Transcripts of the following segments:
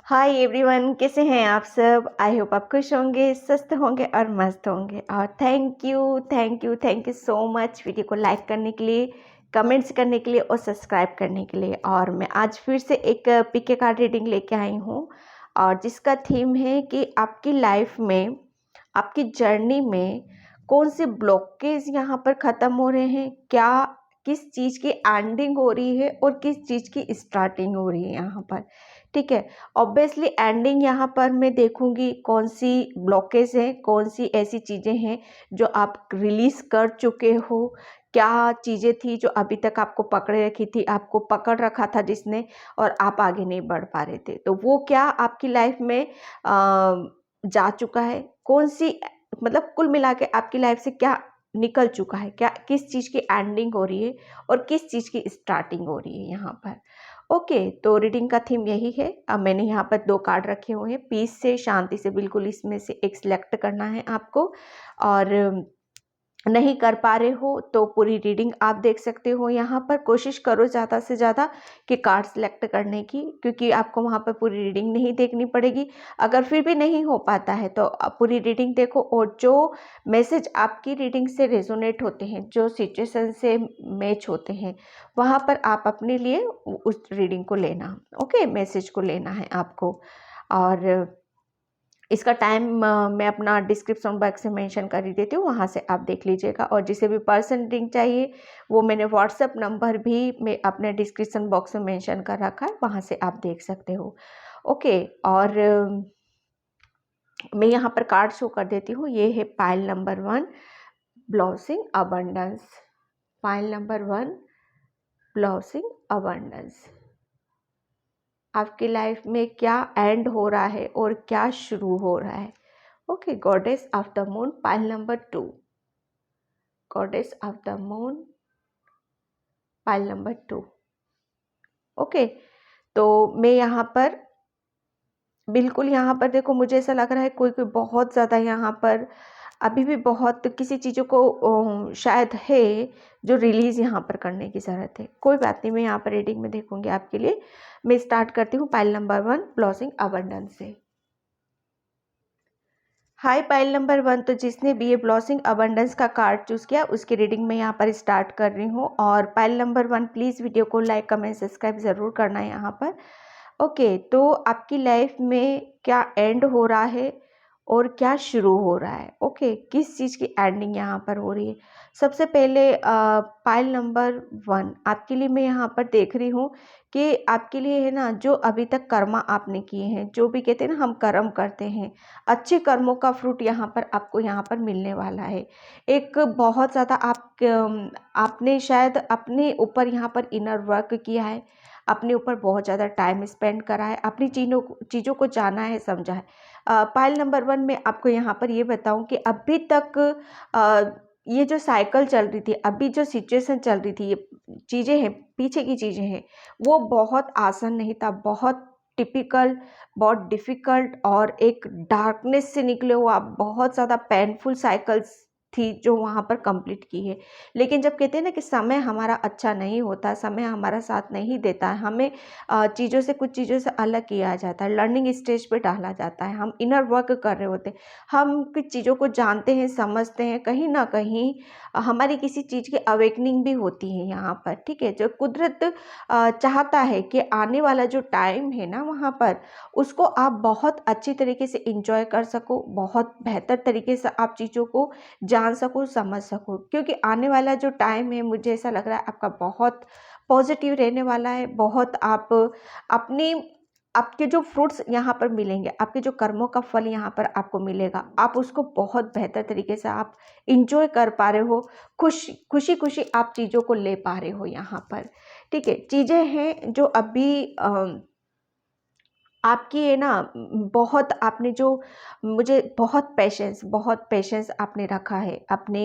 Hi everyone, कैसे हैं आप सब। आई होप आप खुश होंगे, स्वस्थ होंगे और मस्त होंगे। और thank you so much video को लाइक करने के लिए, कमेंट्स करने के लिए और सब्सक्राइब करने के लिए। और मैं आज फिर से एक पीके कार्ड रीडिंग लेके आई हूँ, और जिसका थीम है कि आपकी लाइफ में, आपकी जर्नी में कौन से ब्लॉकेज यहाँ पर ख़त्म हो रहे हैं, क्या किस चीज़ की एंडिंग हो रही है और किस चीज़ की स्टार्टिंग हो रही है यहाँ पर। ठीक है, ऑब्वियसली एंडिंग यहाँ पर मैं देखूंगी कौन सी ब्लॉकेज है, कौन सी ऐसी चीज़ें हैं जो आप रिलीज़ कर चुके हो, क्या चीज़ें थी जो अभी तक आपको पकड़े रखी थी, आपको पकड़ रखा था जिसने, और आप आगे नहीं बढ़ पा रहे थे, तो वो क्या आपकी लाइफ में जा चुका है। कौन सी, मतलब कुल मिला के आपकी लाइफ से क्या निकल चुका है, क्या किस चीज़ की एंडिंग हो रही है और किस चीज़ की स्टार्टिंग हो रही है यहाँ पर। ओके, तो रीडिंग का थीम यही है। अब मैंने यहाँ पर 2 कार्ड रखे हुए हैं, पीस से, शांति से, बिल्कुल इसमें से एक सिलेक्ट करना है आपको। और नहीं कर पा रहे हो तो पूरी रीडिंग आप देख सकते हो। यहाँ पर कोशिश करो ज़्यादा से ज़्यादा कि कार्ड सेलेक्ट करने की, क्योंकि आपको वहाँ पर पूरी रीडिंग नहीं देखनी पड़ेगी। अगर फिर भी नहीं हो पाता है तो आप पूरी रीडिंग देखो, और जो मैसेज आपकी रीडिंग से रेजोनेट होते हैं, जो सिचुएशन से मैच होते हैं, वहाँ पर आप अपने लिए उस रीडिंग को लेना। ओके, मैसेज को लेना है आपको। और इसका टाइम मैं अपना डिस्क्रिप्शन बॉक्स में मेंशन कर ही देती हूँ, वहाँ से आप देख लीजिएगा। और जिसे भी पर्सन रीडिंग चाहिए वो मैंने व्हाट्सएप नंबर भी मैं अपने डिस्क्रिप्शन बॉक्स में मेंशन कर रखा है, वहाँ से आप देख सकते हो। ओके, और मैं यहाँ पर कार्ड शो कर देती हूँ। ये है pile number 1, blessing abundance. Pile number 1, blessing abundance. आपकी लाइफ में क्या एंड हो रहा है और क्या शुरू हो रहा है। Okay, goddess of the moon, pile number 2, goddess of the moon, pile number 2। Okay, तो मैं यहाँ पर बिल्कुल, यहाँ पर देखो, मुझे ऐसा लग रहा है कोई कोई बहुत ज़्यादा यहाँ पर अभी भी बहुत किसी चीज़ों को शायद है जो रिलीज़ यहाँ पर करने की ज़रूरत है। कोई बात नहीं, मैं यहाँ पर रीडिंग में देखूंगी आपके लिए। मैं स्टार्ट करती हूँ पाइल नंबर 1, ब्लॉसिंग अबंडेंस से। हाय पाइल नंबर 1, तो जिसने भी ये ब्लॉसिंग अबंडेंस का कार्ड चूज़ किया उसकी रीडिंग में यहाँ पर स्टार्ट कर रही हूँ। और पाइल नंबर 1, प्लीज़ वीडियो को लाइक कमेंट सब्सक्राइब ज़रूर करना है यहाँ पर। ओके, तो आपकी लाइफ में क्या एंड हो रहा है और क्या शुरू हो रहा है। ओके, किस चीज़ की एंडिंग यहाँ पर हो रही है। सबसे पहले पाइल नंबर 1 आपके लिए मैं यहाँ पर देख रही हूँ कि आपके लिए है ना, जो अभी तक कर्मा आपने किए हैं, जो भी कहते हैं ना हम कर्म करते हैं, अच्छे कर्मों का फ्रूट यहाँ पर आपको यहाँ पर मिलने वाला है। एक बहुत ज़्यादा आपने शायद अपने ऊपर यहाँ पर इनर वर्क किया है, अपने ऊपर बहुत ज़्यादा टाइम स्पेंड करा है, अपनी चीज़ों को जाना है, समझा है। पाइल नंबर 1 में आपको यहाँ पर ये बताऊँ कि अभी तक ये जो साइकिल चल रही थी, अभी जो सिचुएशन चल रही थी, ये चीज़ें हैं, पीछे की चीज़ें हैं, वो बहुत आसान नहीं था, बहुत टिपिकल, बहुत डिफ़िकल्ट और एक डार्कनेस से निकले हुआ बहुत ज़्यादा पेनफुल साइकिल्स थी जो वहाँ पर कंप्लीट की है। लेकिन जब कहते हैं ना कि समय हमारा अच्छा नहीं होता, समय हमारा साथ नहीं देता, हमें चीज़ों से, कुछ चीज़ों से अलग किया जाता है, लर्निंग स्टेज पे डाला जाता है, हम इनर वर्क कर रहे होते हैं, हम कुछ चीज़ों को जानते हैं, समझते हैं, कहीं ना कहीं हमारी किसी चीज़ की अवेकनिंग भी होती है यहाँ पर। ठीक है, जो कुदरत चाहता है कि आने वाला जो टाइम है ना, वहाँ पर उसको आप बहुत अच्छी तरीके से इंजॉय कर सको, बहुत बेहतर तरीके से आप चीज़ों को जान सको, समझ सको, क्योंकि आने वाला जो टाइम है मुझे ऐसा लग रहा है आपका बहुत पॉजिटिव रहने वाला है। बहुत आप अपनी, आपके जो फ्रूट्स यहाँ पर मिलेंगे, आपके जो कर्मों का फल यहाँ पर आपको मिलेगा, आप उसको बहुत बेहतर तरीके से आप इंजॉय कर पा रहे हो, खुशी खुशी आप चीज़ों को ले पा रहे हो यहाँ पर। ठीक है, चीज़ें हैं जो अभी आपकी है ना, बहुत आपने जो, मुझे बहुत पेशेंस आपने रखा है अपने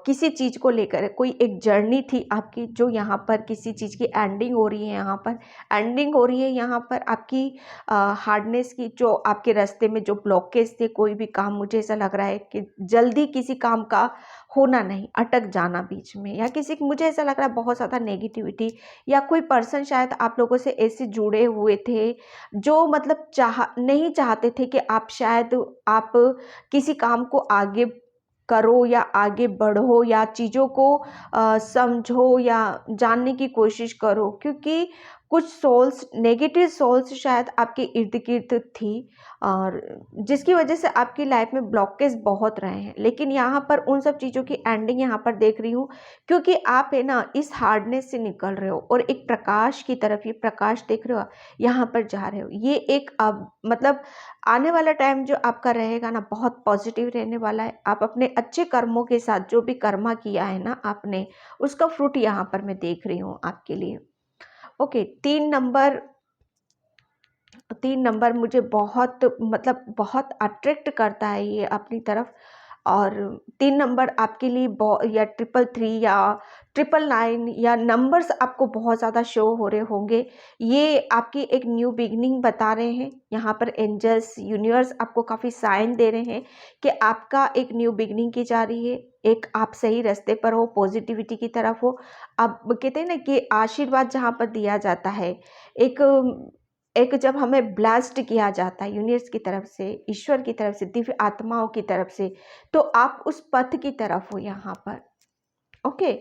किसी चीज़ को लेकर। कोई एक जर्नी थी आपकी जो यहाँ पर किसी चीज़ की एंडिंग हो रही है, यहाँ पर एंडिंग हो रही है, यहाँ पर आपकी हार्डनेस की, जो आपके रास्ते में जो ब्लॉकेज थे, कोई भी काम, मुझे ऐसा लग रहा है कि जल्दी किसी काम का होना नहीं, अटक जाना बीच में, या किसी मुझे ऐसा लग रहा है बहुत ज़्यादा नेगेटिविटी, या कोई पर्सन शायद आप लोगों से ऐसे जुड़े हुए थे जो मतलब नहीं चाहते थे कि आप शायद आप किसी काम को आगे करो या आगे बढ़ो या चीज़ों को समझो या जानने की कोशिश करो, क्योंकि कुछ सोल्स, नेगेटिव सोल्स शायद आपके इर्द गिर्द थी, और जिसकी वजह से आपकी लाइफ में ब्लॉकेज बहुत रहे हैं। लेकिन यहाँ पर उन सब चीज़ों की एंडिंग यहाँ पर देख रही हूँ, क्योंकि आप है ना इस हार्डनेस से निकल रहे हो और एक प्रकाश की तरफ, ये प्रकाश देख रहे हो, यहाँ पर जा रहे हो। ये एक अब मतलब आने वाला टाइम जो आपका रहेगा ना बहुत पॉजिटिव रहने वाला है। आप अपने अच्छे कर्मों के साथ जो भी कर्मा किया है ना आपने, उसका फ्रूट यहाँ पर मैं देख रही हूँ आपके लिए। ओके, 3 नंबर मुझे बहुत मतलब बहुत अट्रैक्ट करता है ये अपनी तरफ, और 3 नंबर आपके लिए या 333 या 999 या नंबर्स आपको बहुत ज़्यादा शो हो रहे होंगे। ये आपकी एक न्यू बिगनिंग बता रहे हैं। यहाँ पर एंजल्स, यूनिवर्स आपको काफ़ी साइन दे रहे हैं कि आपका एक न्यू बिगनिंग की जा रही है, एक आप सही रास्ते पर हो, पॉजिटिविटी की तरफ हो। अब कहते हैं ना कि आशीर्वाद जहाँ पर दिया जाता है, एक एक जब हमें ब्लास्ट किया जाता है यूनिवर्स की तरफ से, ईश्वर की तरफ से, दिव्य आत्माओं की तरफ से, तो आप उस पथ की तरफ हो यहाँ पर। ओके,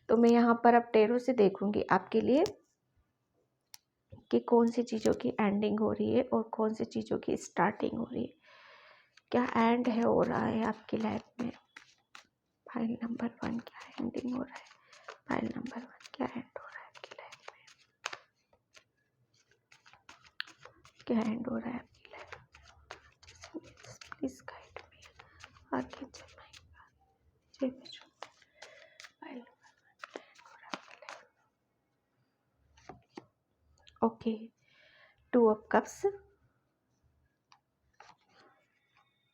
तो मैं यहाँ पर अब टेरो से देखूंगी आपके लिए कि कौन सी चीज़ों की एंडिंग हो रही है और कौन सी चीज़ों की स्टार्टिंग हो रही है। क्या एंड है हो रहा है आपकी लाइफ में। फाइल नंबर 1 क्या एंडिंग हो रहा है, फाइल नंबर 1 क्या एंड हो रहा है आपकी लाइफ में, क्या एंड हो रहा है आपकी लाइफ में। प्लीज गाइड मी, आगे चलाएगा जय विष्णु। फाइल नंबर 1 क्या एंड हो रहा है आपकी लाइफ में। Okay, 2 of cups,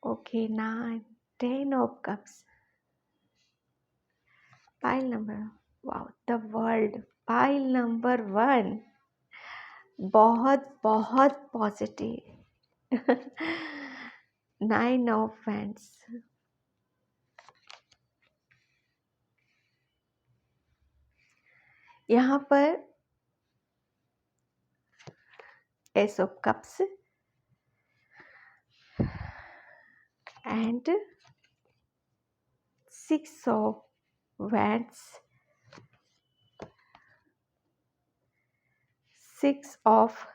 okay, 9, 10 of cups, pile number, wow, the world, pile number 1 बहुत बहुत पॉजिटिव। 9 ऑफ वैंड्स, यहाँ पर S of cups and 6 of wands, 6 of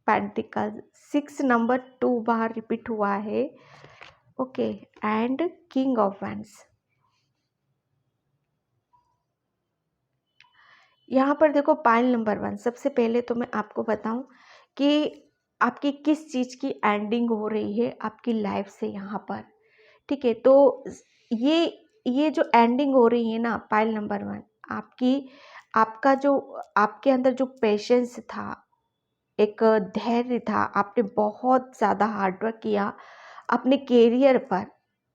pentacle, 6 number 2 bar repeat हुआ है। Okay, and king of wands. यहाँ पर देखो pile number 1, सबसे पहले तो मैं आपको बताऊं कि आपकी किस चीज़ की एंडिंग हो रही है आपकी लाइफ से यहाँ पर। ठीक है, तो ये जो एंडिंग हो रही है ना पाइल नंबर 1, आपका जो आपके अंदर जो पेशेंस था, एक धैर्य था, आपने बहुत ज़्यादा हार्डवर्क किया अपने कैरियर पर,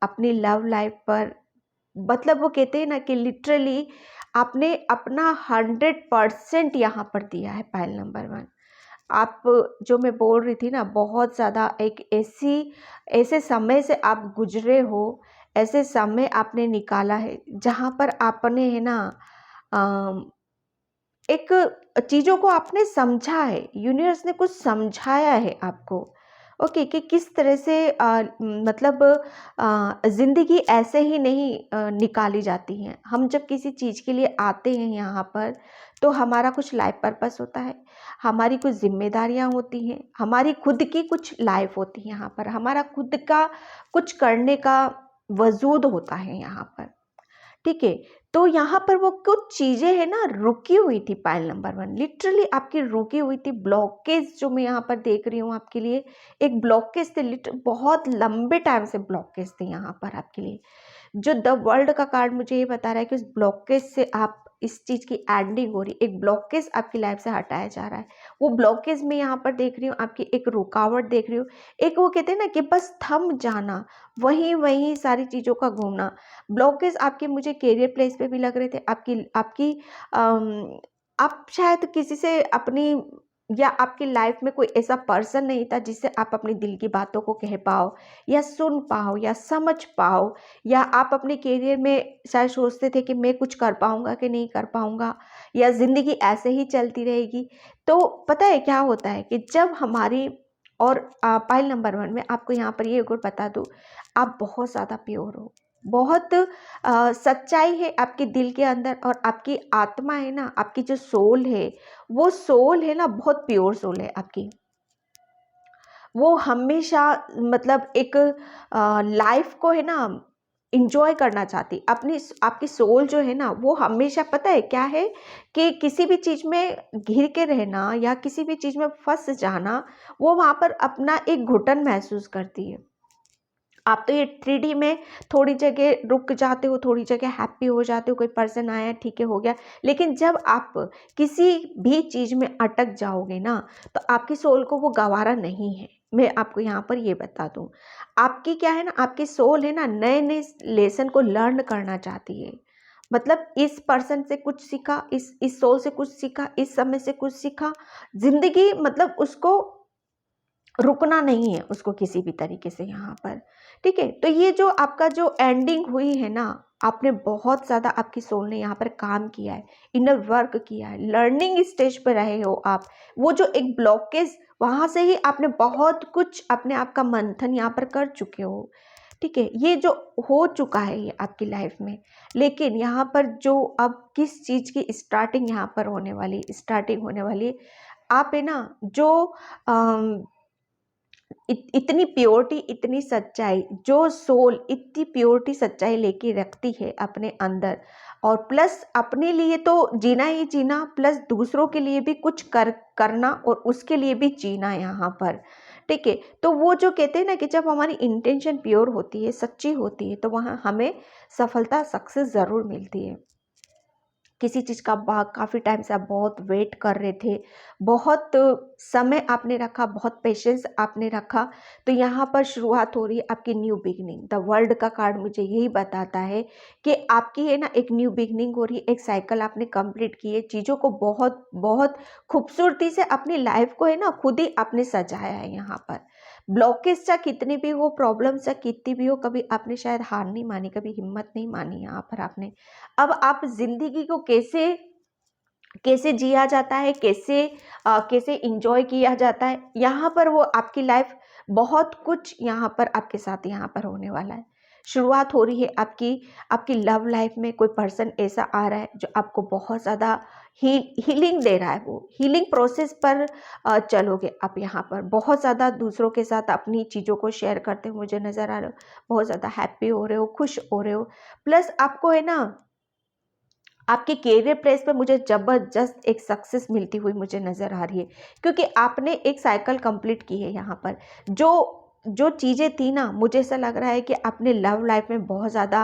अपनी लव लाइफ पर। मतलब वो कहते हैं ना कि लिटरली आपने अपना 100% यहाँ पर दिया है पाइल नंबर 1। आप जो मैं बोल रही थी ना, बहुत ज़्यादा एक ऐसे समय से आप गुजरे हो, ऐसे समय आपने निकाला है जहाँ पर आपने है ना एक चीज़ों को आपने समझा है, यूनिवर्स ने कुछ समझाया है आपको। ओके, कि किस तरह से मतलब ज़िंदगी ऐसे ही नहीं निकाली जाती हैं। हम जब किसी चीज़ के लिए आते हैं यहाँ पर, तो हमारा कुछ लाइफ पर्पस होता है, हमारी कुछ जिम्मेदारियाँ होती हैं, हमारी खुद की कुछ लाइफ होती है यहाँ पर, हमारा खुद का कुछ करने का वजूद होता है यहाँ पर। ठीक है, तो यहाँ पर वो कुछ चीज़ें हैं ना रुकी हुई थी पाइल नंबर 1, लिटरली आपकी रुकी हुई थी। ब्लॉकेज जो मैं यहाँ पर देख रही हूँ आपके लिए, एक ब्लॉकेज थे, बहुत लंबे टाइम से ब्लॉकेज थे यहाँ पर आपके लिए। जो द वर्ल्ड का कार्ड मुझे ये बता रहा है कि उस ब्लॉकेज से आप इस चीज़ की एंडिंग हो रही है, एक ब्लॉकेज आपकी लाइफ से हटाया जा रहा है। वो ब्लॉकेज में यहाँ पर देख रही हूँ आपकी एक रुकावट देख रही हूँ, एक वो कहते हैं ना कि बस थम जाना, वहीं वहीं सारी चीज़ों का घूमना। ब्लॉकेज आपके मुझे करियर प्लेस पे भी लग रहे थे, आपकी आपकी आप शायद किसी से अपनी या आपकी लाइफ में कोई ऐसा पर्सन नहीं था जिससे आप अपनी दिल की बातों को कह पाओ या सुन पाओ या समझ पाओ, या आप अपने करियर में शायद सोचते थे कि मैं कुछ कर पाऊंगा कि नहीं कर पाऊंगा, या ज़िंदगी ऐसे ही चलती रहेगी। तो पता है क्या होता है कि जब हमारी और पाइल नंबर 1 में आपको यहाँ पर ये गुण बता दूँ, आप बहुत ज़्यादा प्योर हो, बहुत सच्चाई है आपके दिल के अंदर, और आपकी आत्मा है ना, आपकी जो सोल है, वो सोल है ना, बहुत प्योर सोल है आपकी। वो हमेशा मतलब एक लाइफ को है ना इंजॉय करना चाहती अपनी। आपकी सोल जो है ना, वो हमेशा पता है क्या है कि किसी भी चीज़ में घिर के रहना या किसी भी चीज़ में फंस जाना, वो वहाँ पर अपना एक घुटन महसूस करती है। आप तो ये 3D में थोड़ी जगह रुक जाते हो, थोड़ी जगह हैप्पी हो जाते हो, कोई पर्सन आया ठीक है हो गया, लेकिन जब आप किसी भी चीज़ में अटक जाओगे ना, तो आपकी सोल को वो गवारा नहीं है। मैं आपको यहाँ पर ये बता दूँ, आपकी क्या है ना, आपकी सोल है ना, नए नए लेसन को लर्न करना चाहती है। मतलब इस पर्सन से कुछ सीखा, इस सोल से कुछ सीखा, इस समय से कुछ सीखा, जिंदगी मतलब उसको रुकना नहीं है उसको किसी भी तरीके से यहाँ पर। ठीक है, तो ये जो आपका जो एंडिंग हुई है ना, आपने बहुत ज़्यादा, आपकी सोल ने यहाँ पर काम किया है, इनर वर्क किया है, लर्निंग स्टेज पर रहे हो आप। वो जो एक ब्लॉकेज, वहाँ से ही आपने बहुत कुछ अपने आप का मंथन यहाँ पर कर चुके हो। ठीक है, ये जो हो चुका है ये आपकी लाइफ में, लेकिन यहाँ पर जो अब किस चीज़ की स्टार्टिंग यहाँ पर होने वाली, स्टार्टिंग होने वाली, आप है ना जो इतनी प्योरिटी, इतनी सच्चाई, जो सोल इतनी प्योरिटी सच्चाई लेके रखती है अपने अंदर, और प्लस अपने लिए तो जीना ही जीना, प्लस दूसरों के लिए भी कुछ करना और उसके लिए भी जीना यहाँ पर। ठीक है, तो वो जो कहते हैं ना कि जब हमारी इंटेंशन प्योर होती है, सच्ची होती है, तो वहाँ हमें सफलता, सक्सेस ज़रूर मिलती है। किसी चीज़ का काफ़ी टाइम से आप बहुत वेट कर रहे थे, बहुत समय आपने रखा, बहुत पेशेंस आपने रखा, तो यहाँ पर शुरुआत हो रही है आपकी न्यू बिगनिंग। द वर्ल्ड का कार्ड मुझे यही बताता है कि आपकी है ना एक न्यू बिगनिंग हो रही है, एक साइकिल आपने कंप्लीट की है, चीज़ों को बहुत बहुत खूबसूरती से अपनी लाइफ को है ना खुद ही आपने सजाया है। यहाँ पर ब्लॉकेज चाहे कितनी भी हो, प्रॉब्लम चाहे कितनी भी हो, कभी आपने शायद हार नहीं मानी, कभी हिम्मत नहीं मानी यहाँ पर आपने। अब आप जिंदगी को कैसे कैसे जिया जाता है, कैसे इंजॉय किया जाता है, यहाँ पर वो आपकी लाइफ, बहुत कुछ यहाँ पर आपके साथ यहाँ पर होने वाला है। शुरुआत हो रही है आपकी आपकी लव लाइफ में। कोई पर्सन ऐसा आ रहा है जो आपको बहुत ज़्यादा हीलिंग दे रहा है, वो हीलिंग प्रोसेस पर चलोगे आप। यहाँ पर बहुत ज़्यादा दूसरों के साथ अपनी चीज़ों को शेयर करते हुए मुझे नज़र आ रहे हो, बहुत ज़्यादा हैप्पी हो रहे हो, खुश हो रहे हो, प्लस आपको है ना आपके करियर प्लेस पे मुझे ज़बरदस्त एक सक्सेस मिलती हुई मुझे नज़र आ रही है, क्योंकि आपने एक साइकिल कंप्लीट की है यहाँ पर। जो जो चीज़ें थी ना, मुझे ऐसा लग रहा है कि आपने लव लाइफ में बहुत ज़्यादा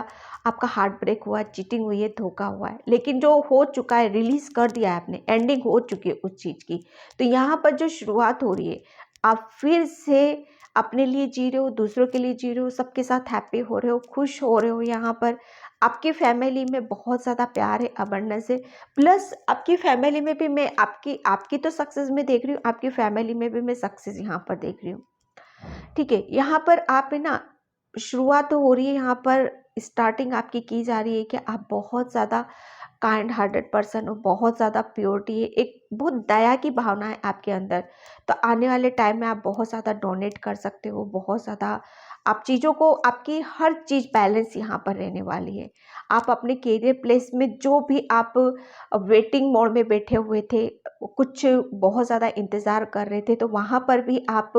आपका हार्ट ब्रेक हुआ है, चीटिंग हुई है, धोखा हुआ है, लेकिन जो हो चुका है रिलीज़ कर दिया है आपने, एंडिंग हो चुकी है उस चीज़ की। तो यहाँ पर जो शुरुआत हो रही है, आप फिर से अपने लिए जी रहे हो, दूसरों के लिए जी रहे हो, सबके साथ हैप्पी हो रहे हो, खुश हो रहे हो। यहाँ पर आपकी फैमिली में बहुत ज़्यादा प्यार है, अबंडेंस है, प्लस आपकी फैमिली में भी मैं आपकी आपकी तो सक्सेस में देख रही हूँ, आपकी फैमिली में भी मैं सक्सेस यहाँ पर देख रही हूँ। ठीक है, यहाँ पर आप है ना शुरुआत हो रही है, यहाँ पर स्टार्टिंग आपकी की जा रही है कि आप बहुत ज़्यादा काइंड हार्टेड पर्सन हो, बहुत ज़्यादा प्योरिटी है, एक बहुत दया की भावना है आपके अंदर। तो आने वाले टाइम में आप बहुत ज़्यादा डोनेट कर सकते हो, बहुत ज़्यादा आप चीज़ों को, आपकी हर चीज़ बैलेंस यहाँ पर रहने वाली है। आप अपने करियर प्लेस में जो भी आप वेटिंग मोड में बैठे हुए थे, कुछ बहुत ज़्यादा इंतज़ार कर रहे थे, तो वहाँ पर भी आप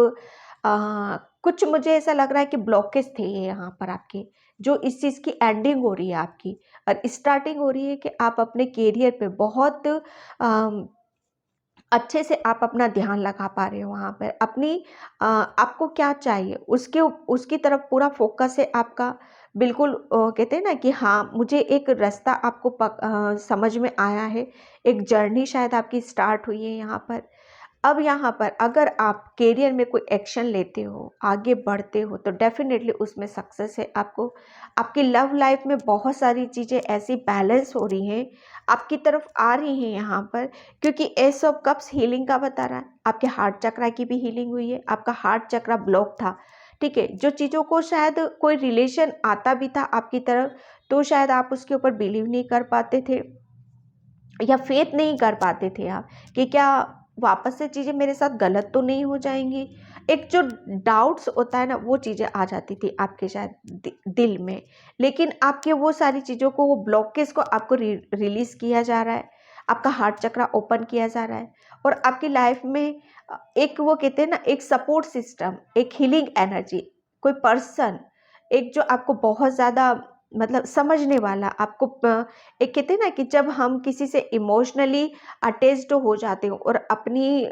कुछ मुझे ऐसा लग रहा है कि ब्लॉकेज थे ये यहाँ पर आपके, जो इस चीज़ की एंडिंग हो रही है आपकी, और स्टार्टिंग हो रही है कि आप अपने करियर पे बहुत अच्छे से आप अपना ध्यान लगा पा रहे हो। वहाँ पर अपनी आपको क्या चाहिए उसके उसकी तरफ पूरा फोकस है आपका। बिल्कुल कहते हैं ना कि हाँ, मुझे एक रास्ता आपको समझ में आया है, एक जर्नी शायद आपकी स्टार्ट हुई है यहाँ पर। अब यहाँ पर अगर आप करियर में कोई एक्शन लेते हो, आगे बढ़ते हो, तो डेफिनेटली उसमें सक्सेस है आपको। आपकी लव लाइफ में बहुत सारी चीज़ें ऐसी बैलेंस हो रही हैं, आपकी तरफ आ रही हैं यहाँ पर, क्योंकि एस ऑफ कप्स हीलिंग का बता रहा है। आपके हार्ट चक्रा की भी हीलिंग हुई है, आपका हार्ट चक्रा ब्लॉक था, ठीक है। जो चीज़ों को शायद कोई रिलेशन आता भी था आपकी तरफ, तो शायद आप उसके ऊपर बिलीव नहीं कर पाते थे या फेथ नहीं कर पाते थे आप, कि क्या वापस से चीज़ें मेरे साथ गलत तो नहीं हो जाएंगी। एक जो डाउट्स होता है ना, वो चीज़ें आ जाती थी आपके शायद दिल में, लेकिन आपके वो सारी चीज़ों को, वो ब्लॉकेज को आपको रिलीज़ किया जा रहा है, आपका हार्ट चक्रा ओपन किया जा रहा है, और आपकी लाइफ में एक वो कहते हैं ना, एक सपोर्ट सिस्टम, एक हीलिंग एनर्जी, कोई पर्सन, एक जो आपको बहुत ज़्यादा मतलब समझने वाला, आपको एक कहते हैं ना कि जब हम किसी से इमोशनली अटैच्ड हो जाते हो, और अपनी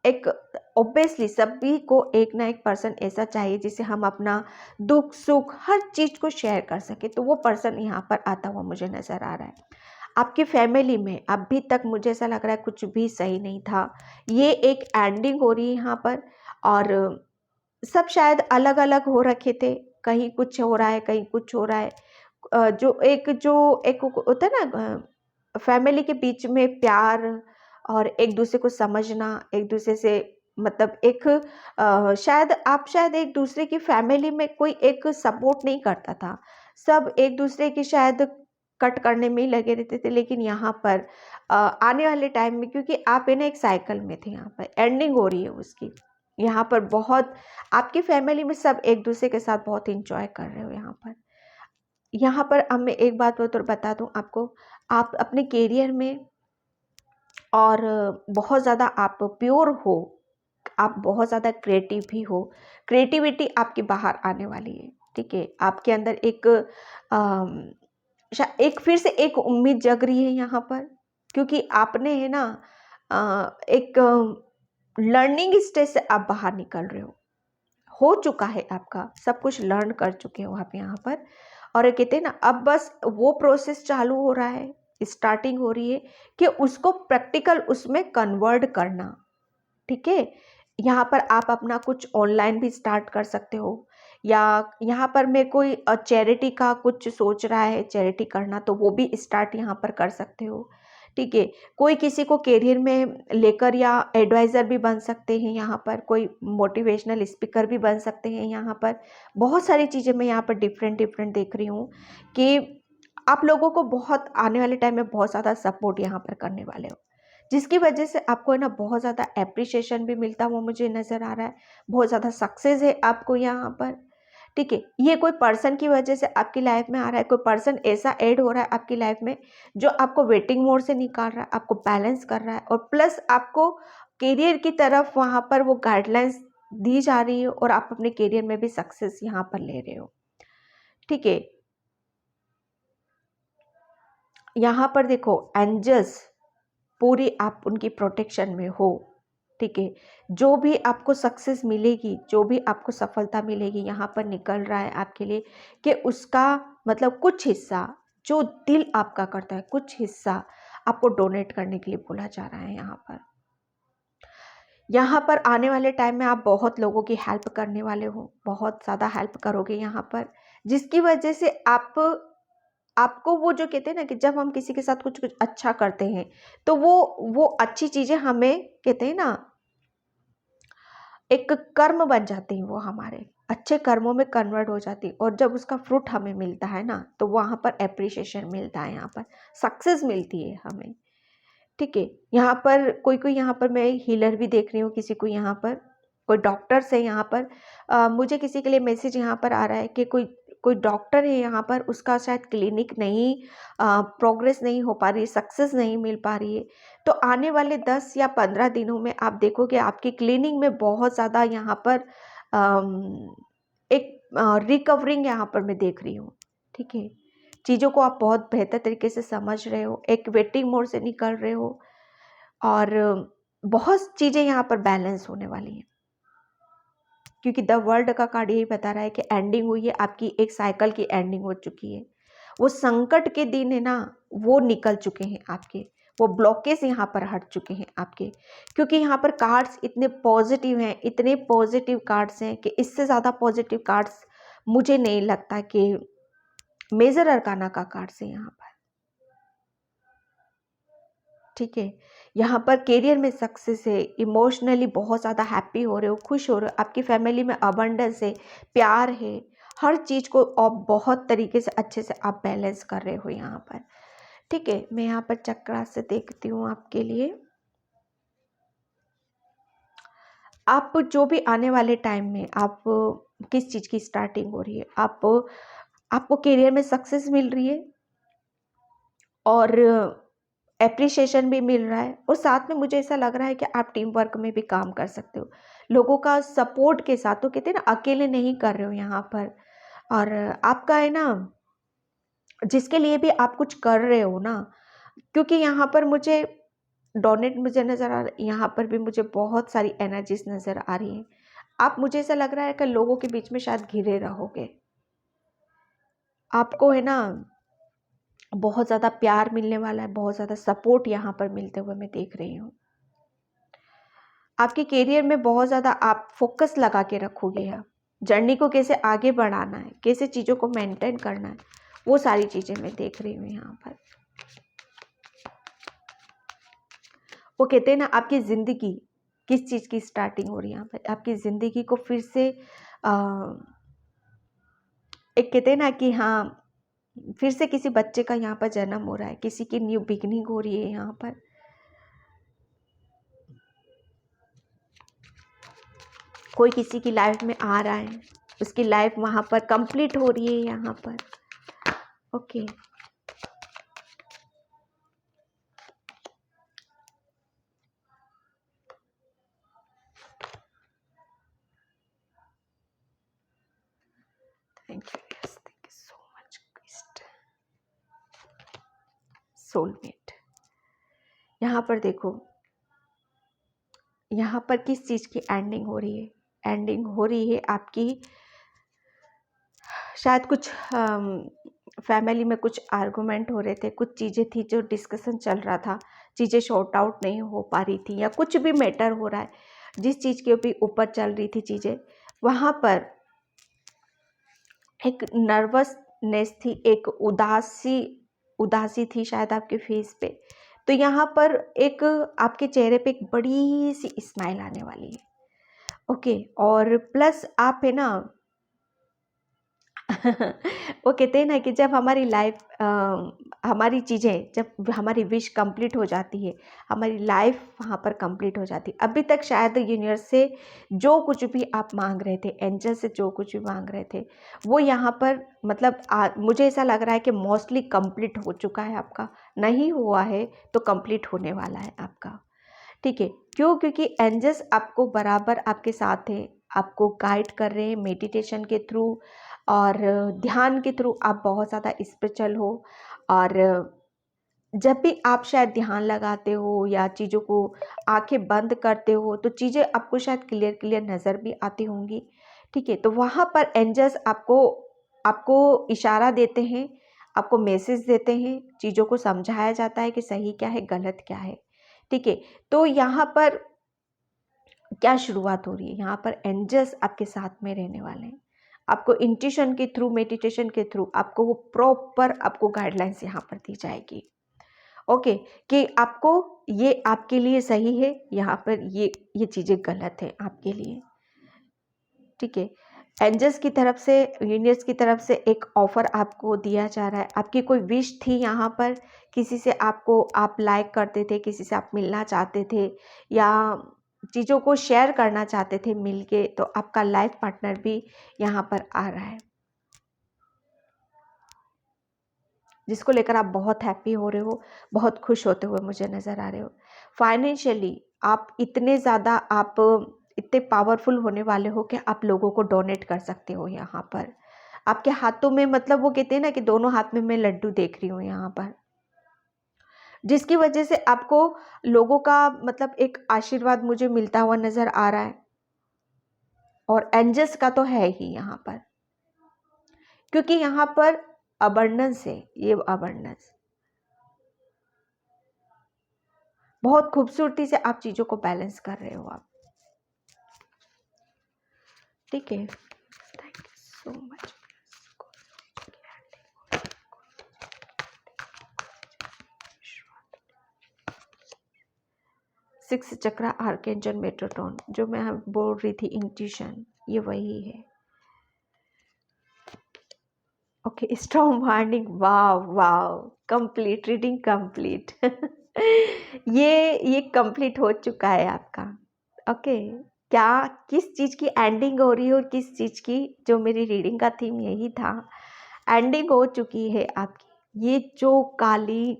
एक ऑब्वियसली सभी को एक ना एक पर्सन ऐसा चाहिए जिसे हम अपना दुख सुख हर चीज़ को शेयर कर सके, तो वो पर्सन यहाँ पर आता हुआ मुझे नज़र आ रहा है। आपकी फैमिली में अभी तक मुझे ऐसा लग रहा है कुछ भी सही नहीं था, ये एक एंडिंग हो रही है यहाँ पर। और सब शायद अलग अलग हो रखे थे, कहीं कुछ हो रहा है, कहीं कुछ हो रहा है। जो एक होता है ना फैमिली के बीच में प्यार और एक दूसरे को समझना, एक दूसरे से मतलब एक शायद एक दूसरे की फैमिली में कोई एक सपोर्ट नहीं करता था, सब एक दूसरे की शायद कट करने में ही लगे रहते थे। लेकिन यहाँ पर आने वाले टाइम में, क्योंकि आप है ना एक साइकिल में थे, यहाँ पर एंडिंग हो रही है उसकी, यहाँ पर बहुत आपकी फैमिली में सब एक दूसरे के साथ बहुत इंजॉय कर रहे हो। यहाँ पर अब मैं एक बात तो बता दूं आपको, आप अपने करियर में और बहुत ज़्यादा आप प्योर हो, आप बहुत ज़्यादा क्रिएटिव भी हो, क्रिएटिविटी आपकी बाहर आने वाली है, ठीक है। आपके अंदर एक फिर से एक उम्मीद जग रही है यहाँ पर, क्योंकि आपने है ना एक लर्निंग स्टेज से आप बाहर निकल रहे हो चुका है, आपका सब कुछ लर्न कर चुके हो आप यहाँ पर। और कहते हैं ना, अब बस वो प्रोसेस चालू हो रहा है, स्टार्टिंग हो रही है कि उसको प्रैक्टिकल उसमें कन्वर्ट करना, ठीक है। यहाँ पर आप अपना कुछ ऑनलाइन भी स्टार्ट कर सकते हो, या यहाँ पर मैं कोई चैरिटी का कुछ सोच रहा है चैरिटी करना, तो वो भी स्टार्ट यहाँ पर कर सकते हो, ठीक है। कोई किसी को करियर में लेकर या एडवाइज़र भी बन सकते हैं, यहाँ पर कोई मोटिवेशनल स्पीकर भी बन सकते हैं। यहाँ पर बहुत सारी चीज़ें मैं यहाँ पर डिफरेंट डिफरेंट देख रही हूँ कि आप लोगों को बहुत आने वाले टाइम में बहुत ज़्यादा सपोर्ट यहाँ पर करने वाले हो, जिसकी वजह से आपको है ना बहुत ज़्यादा एप्रिसिएशन भी मिलता हुआ मुझे नज़र आ रहा है, बहुत ज़्यादा सक्सेस है आपको यहाँ पर, ठीक है। ये कोई पर्सन की वजह से आपकी लाइफ में आ रहा है, कोई पर्सन ऐसा ऐड हो रहा है आपकी लाइफ में जो आपको वेटिंग मोड से निकाल रहा है, आपको बैलेंस कर रहा है, और प्लस आपको करियर की तरफ वहाँ पर वो गाइडलाइंस दी जा रही है, और आप अपने करियर में भी सक्सेस यहाँ पर ले रहे हो, ठीक है। यहाँ पर देखो एंजल्स पूरी आप उनकी प्रोटेक्शन में हो, ठीक है। जो भी आपको सक्सेस मिलेगी, जो भी आपको सफलता मिलेगी, यहाँ पर निकल रहा है आपके लिए कि उसका मतलब कुछ हिस्सा जो दिल आपका करता है, कुछ हिस्सा आपको डोनेट करने के लिए बोला जा रहा है। यहाँ पर आने वाले टाइम में आप बहुत लोगों की हेल्प करने वाले हो, बहुत ज़्यादा हेल्प करोगे यहाँ पर, जिसकी वजह से आपको वो जो कहते हैं ना कि जब हम किसी के साथ कुछ कुछ अच्छा करते हैं, तो वो अच्छी चीज़ें हमें कहते हैं ना एक कर्म बन जाती हैं, वो हमारे अच्छे कर्मों में कन्वर्ट हो जाती है, और जब उसका फ्रूट हमें मिलता है ना, तो वहाँ पर एप्रिसिएशन मिलता है, यहाँ पर सक्सेस मिलती है हमें, ठीक है। यहाँ पर कोई कोई यहाँ पर मैं हीलर भी देख रही हूँ, किसी को यहाँ पर कोई डॉक्टर्स है यहाँ पर, मुझे किसी के लिए मैसेज यहाँ पर आ रहा है कि कोई कोई डॉक्टर है यहाँ पर, उसका शायद क्लिनिक नहीं प्रोग्रेस नहीं हो पा रही, सक्सेस नहीं मिल पा रही है। तो आने वाले 10 या 15 दिनों में आप देखोगे आपकी क्लिनिक में बहुत ज़्यादा यहाँ पर एक रिकवरिंग यहाँ पर मैं देख रही हूँ, ठीक है। चीज़ों को आप बहुत बेहतर तरीके से समझ रहे हो, एक वेटिंग मोड से निकल रहे हो, और बहुत चीज़ें यहाँ पर बैलेंस होने वाली हैं, क्योंकि द वर्ल्ड का कार्ड यही बता रहा है कि एंडिंग हुई है, आपकी एक साइकिल की एंडिंग हो चुकी है। वो संकट के दिन है ना, वो निकल चुके हैं आपके, वो ब्लॉकेज यहाँ पर हट चुके हैं आपके, क्योंकि यहाँ पर कार्ड्स इतने पॉजिटिव हैं, इतने पॉजिटिव कार्ड्स हैं कि इससे ज़्यादा पॉजिटिव कार्ड्स मुझे नहीं लगता कि मेजर अरकाना का कार्ड्स है यहाँ पर। ठीक है, यहाँ पर करियर में सक्सेस है, इमोशनली बहुत ज़्यादा हैप्पी हो रहे हो, खुश हो रहे हो, आपकी फैमिली में अबंडेंस है, प्यार है, हर चीज़ को आप बहुत तरीके से अच्छे से आप बैलेंस कर रहे हो यहाँ पर। ठीक है, मैं यहाँ पर चक्रा से देखती हूँ आपके लिए। आप जो भी आने वाले टाइम में आप किस चीज़ की स्टार्टिंग हो रही है, आपको करियर में सक्सेस मिल रही है और एप्रिसिएशन भी मिल रहा है, और साथ में मुझे ऐसा लग रहा है कि आप टीम वर्क में भी काम कर सकते हो, लोगों का सपोर्ट के साथ। तो कहते हैं ना, अकेले नहीं कर रहे हो यहाँ पर। और आपका है ना, जिसके लिए भी आप कुछ कर रहे हो ना, क्योंकि यहाँ पर मुझे डोनेट मुझे नज़र आ रहा है, यहाँ पर भी मुझे बहुत सारी एनर्जीज नज़र आ रही हैं। आप, मुझे ऐसा लग रहा है कि लोगों के बीच में शायद घिरे रहोगे, आपको है ना बहुत ज़्यादा प्यार मिलने वाला है, बहुत ज़्यादा सपोर्ट यहाँ पर मिलते हुए मैं देख रही हूँ। आपके करियर में बहुत ज़्यादा आप फोकस लगा के रखोगे, आप जर्नी को कैसे आगे बढ़ाना है, कैसे चीज़ों को मेंटेन करना है, वो सारी चीज़ें मैं देख रही हूँ यहाँ पर। वो कहते हैं ना, आपकी ज़िंदगी किस चीज़ की स्टार्टिंग हो रही है यहाँ पर, आपकी ज़िंदगी को फिर से एक कहते हैं ना कि हाँ, फिर से किसी बच्चे का यहाँ पर जन्म हो रहा है, किसी की न्यू बिगनिंग हो रही है यहाँ पर। कोई किसी की लाइफ में आ रहा है, उसकी लाइफ वहाँ पर कंप्लीट हो रही है यहाँ पर। Okay, thank you so much. Soulmate, यहाँ पर देखो, यहाँ पर किस चीज़ की एंडिंग हो रही है, एंडिंग हो रही है आपकी, शायद कुछ फैमिली में कुछ आर्गूमेंट हो रहे थे, कुछ चीज़ें थी जो डिस्कशन चल रहा था, चीज़ें शॉर्ट आउट नहीं हो पा रही थी, या कुछ भी मैटर हो रहा है, जिस चीज़ के भी ऊपर चल रही थी चीज़ें, वहाँ पर एक नर्वसनेस थी, एक उदासी थी शायद आपके फेस पे। तो यहाँ पर एक आपके चेहरे पे एक बड़ी सी स्माइल आने वाली है। ओके, और प्लस आप है ना वो कहते हैं ना कि जब हमारी लाइफ हमारी चीज़ें, जब हमारी विश कंप्लीट हो जाती है, हमारी लाइफ वहाँ पर कंप्लीट हो जाती है। अभी तक शायद यूनिवर्स से जो कुछ भी आप मांग रहे थे, एंजल से जो कुछ भी मांग रहे थे, वो यहाँ पर मतलब मुझे ऐसा लग रहा है कि मोस्टली कंप्लीट हो चुका है आपका, नहीं हुआ है तो कंप्लीट होने वाला है आपका। ठीक है, क्यों? क्योंकि एंजल्स आपको बराबर आपके साथ हैं, आपको गाइड कर रहे हैं मेडिटेशन के थ्रू और ध्यान के थ्रू। आप बहुत ज़्यादा स्पिरिचुअल हो, और जब भी आप शायद ध्यान लगाते हो या चीज़ों को आंखें बंद करते हो, तो चीज़ें आपको शायद क्लियर क्लियर नज़र भी आती होंगी। ठीक है, तो वहाँ पर एंजल्स आपको आपको इशारा देते हैं, आपको मैसेज देते हैं, चीज़ों को समझाया जाता है कि सही क्या है, गलत क्या है। ठीक है, तो यहाँ पर क्या शुरुआत हो रही है, यहाँ पर एंजल्स आपके साथ में रहने वाले हैं। आपको इंट्यूशन के थ्रू, मेडिटेशन के थ्रू आपको वो प्रॉपर आपको गाइडलाइंस यहाँ पर दी जाएगी। ओके, कि आपको ये आपके लिए सही है, यहाँ पर ये चीज़ें गलत है आपके लिए। ठीक है, एंजल्स की तरफ से, यूनिवर्स की तरफ से एक ऑफर आपको दिया जा रहा है। आपकी कोई विश थी यहाँ पर, किसी से आप लाइक करते थे, किसी से आप मिलना चाहते थे या चीज़ों को शेयर करना चाहते थे मिलके, तो आपका लाइफ पार्टनर भी यहाँ पर आ रहा है, जिसको लेकर आप बहुत हैप्पी हो रहे हो, बहुत खुश होते हुए मुझे नज़र आ रहे हो। फाइनेंशियली आप इतने ज़्यादा, आप इतने पावरफुल होने वाले हो कि आप लोगों को डोनेट कर सकते हो यहाँ पर। आपके हाथों में, मतलब वो कहते हैं ना कि दोनों हाथ में मैं लड्डू देख रही हूँ यहाँ पर, जिसकी वजह से आपको लोगों का मतलब एक आशीर्वाद मुझे मिलता हुआ नज़र आ रहा है, और एंजल्स का तो है ही यहाँ पर, क्योंकि यहाँ पर अबंडेंस है, ये अबंडेंस। बहुत खूबसूरती से आप चीज़ों को बैलेंस कर रहे हो आप, ठीक है। Thank you so much. 6 chakra archangel Metatron, जो मैं बोल रही थी इंट्यूशन, ये वही है। Okay, strong warning, wow wow, complete reading complete. ये कंप्लीट हो चुका है आपका। ओके, क्या किस चीज़ की एंडिंग हो रही है और किस चीज़ की, जो मेरी रीडिंग का थीम यही था, एंडिंग हो चुकी है आपकी। ये जो काली